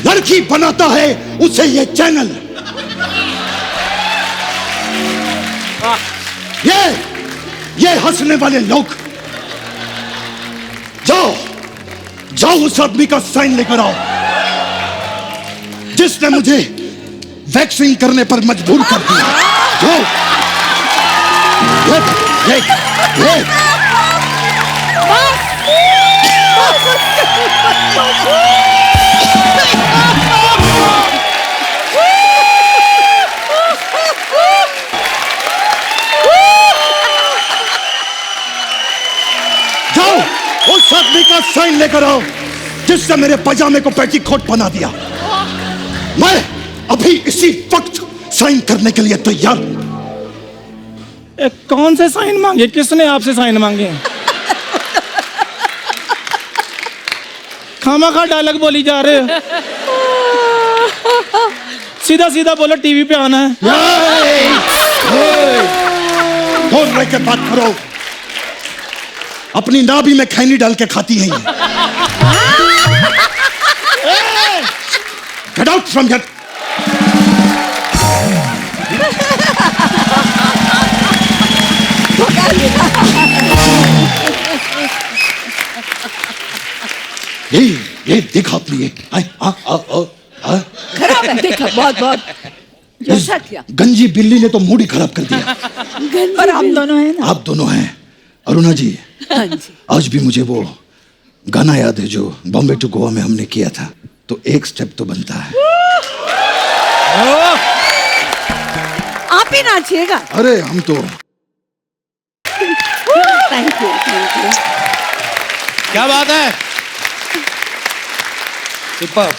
लड़की बनाता है उसे ये चैनल। ये हंसने वाले लोग, जाओ उस आदमी का साइन लेकर आओ जिसने मुझे वैक्सिंग करने पर मजबूर कर दिया। जाओ। ये। जाओ उस आदमी का साइन लेकर आओ जिसने मेरे पजामे को पेटीकोट बना दिया। मैं अभी इसी वक्त साइन करने के लिए तैयार हूं। कौन से साइन मांगे? किसने आपसे साइन मांगे? खामा डायलॉग बोली जा रहे हो। सीधा बोलो, टीवी पे आना है। बोल रहे के बात करो। अपनी नाभि में खैनी डाल के खाती हैं ये। Get out from here. ये देखा आपने ये? खराब है, देखा बहुत। जैसा क्या? गंजी बिल्ली ने तो मूड ही खराब कर दिया। पर हम दोनों हैं ना। आप दोनों हैं। अरुणा जी, आज भी मुझे वो गाना याद है जो बॉम्बे टू गोवा में हमने किया था। तो एक स्टेप तो बनता है। आप ही नाचिएगा। अरे हम तो। Thank you. क्या बात है?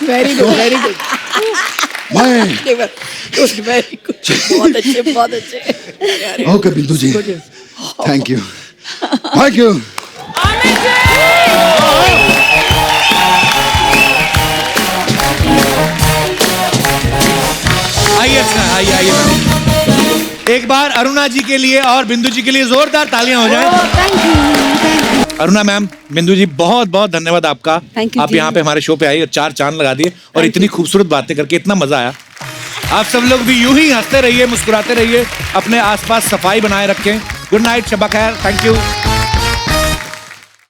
Very good. मैं वेरी गुड। बहुत अच्छे। ओके बिंदु जी, थैंक यू। आइए। एक बार अरुणा जी के लिए और बिंदु जी के लिए जोरदार तालियां हो जाएं। अरुणा मैम, बिंदु जी, बहुत बहुत धन्यवाद आपका। आप यहाँ पे हमारे शो पे आई और 4 चांद लगा दिए और इतनी खूबसूरत बातें करके इतना मजा आया। आप सब लोग भी यूं ही हंसते रहिए, मुस्कुराते रहिए, अपने आसपास सफाई बनाए रखें। गुड नाइट, शब्बा खैर। Thank you.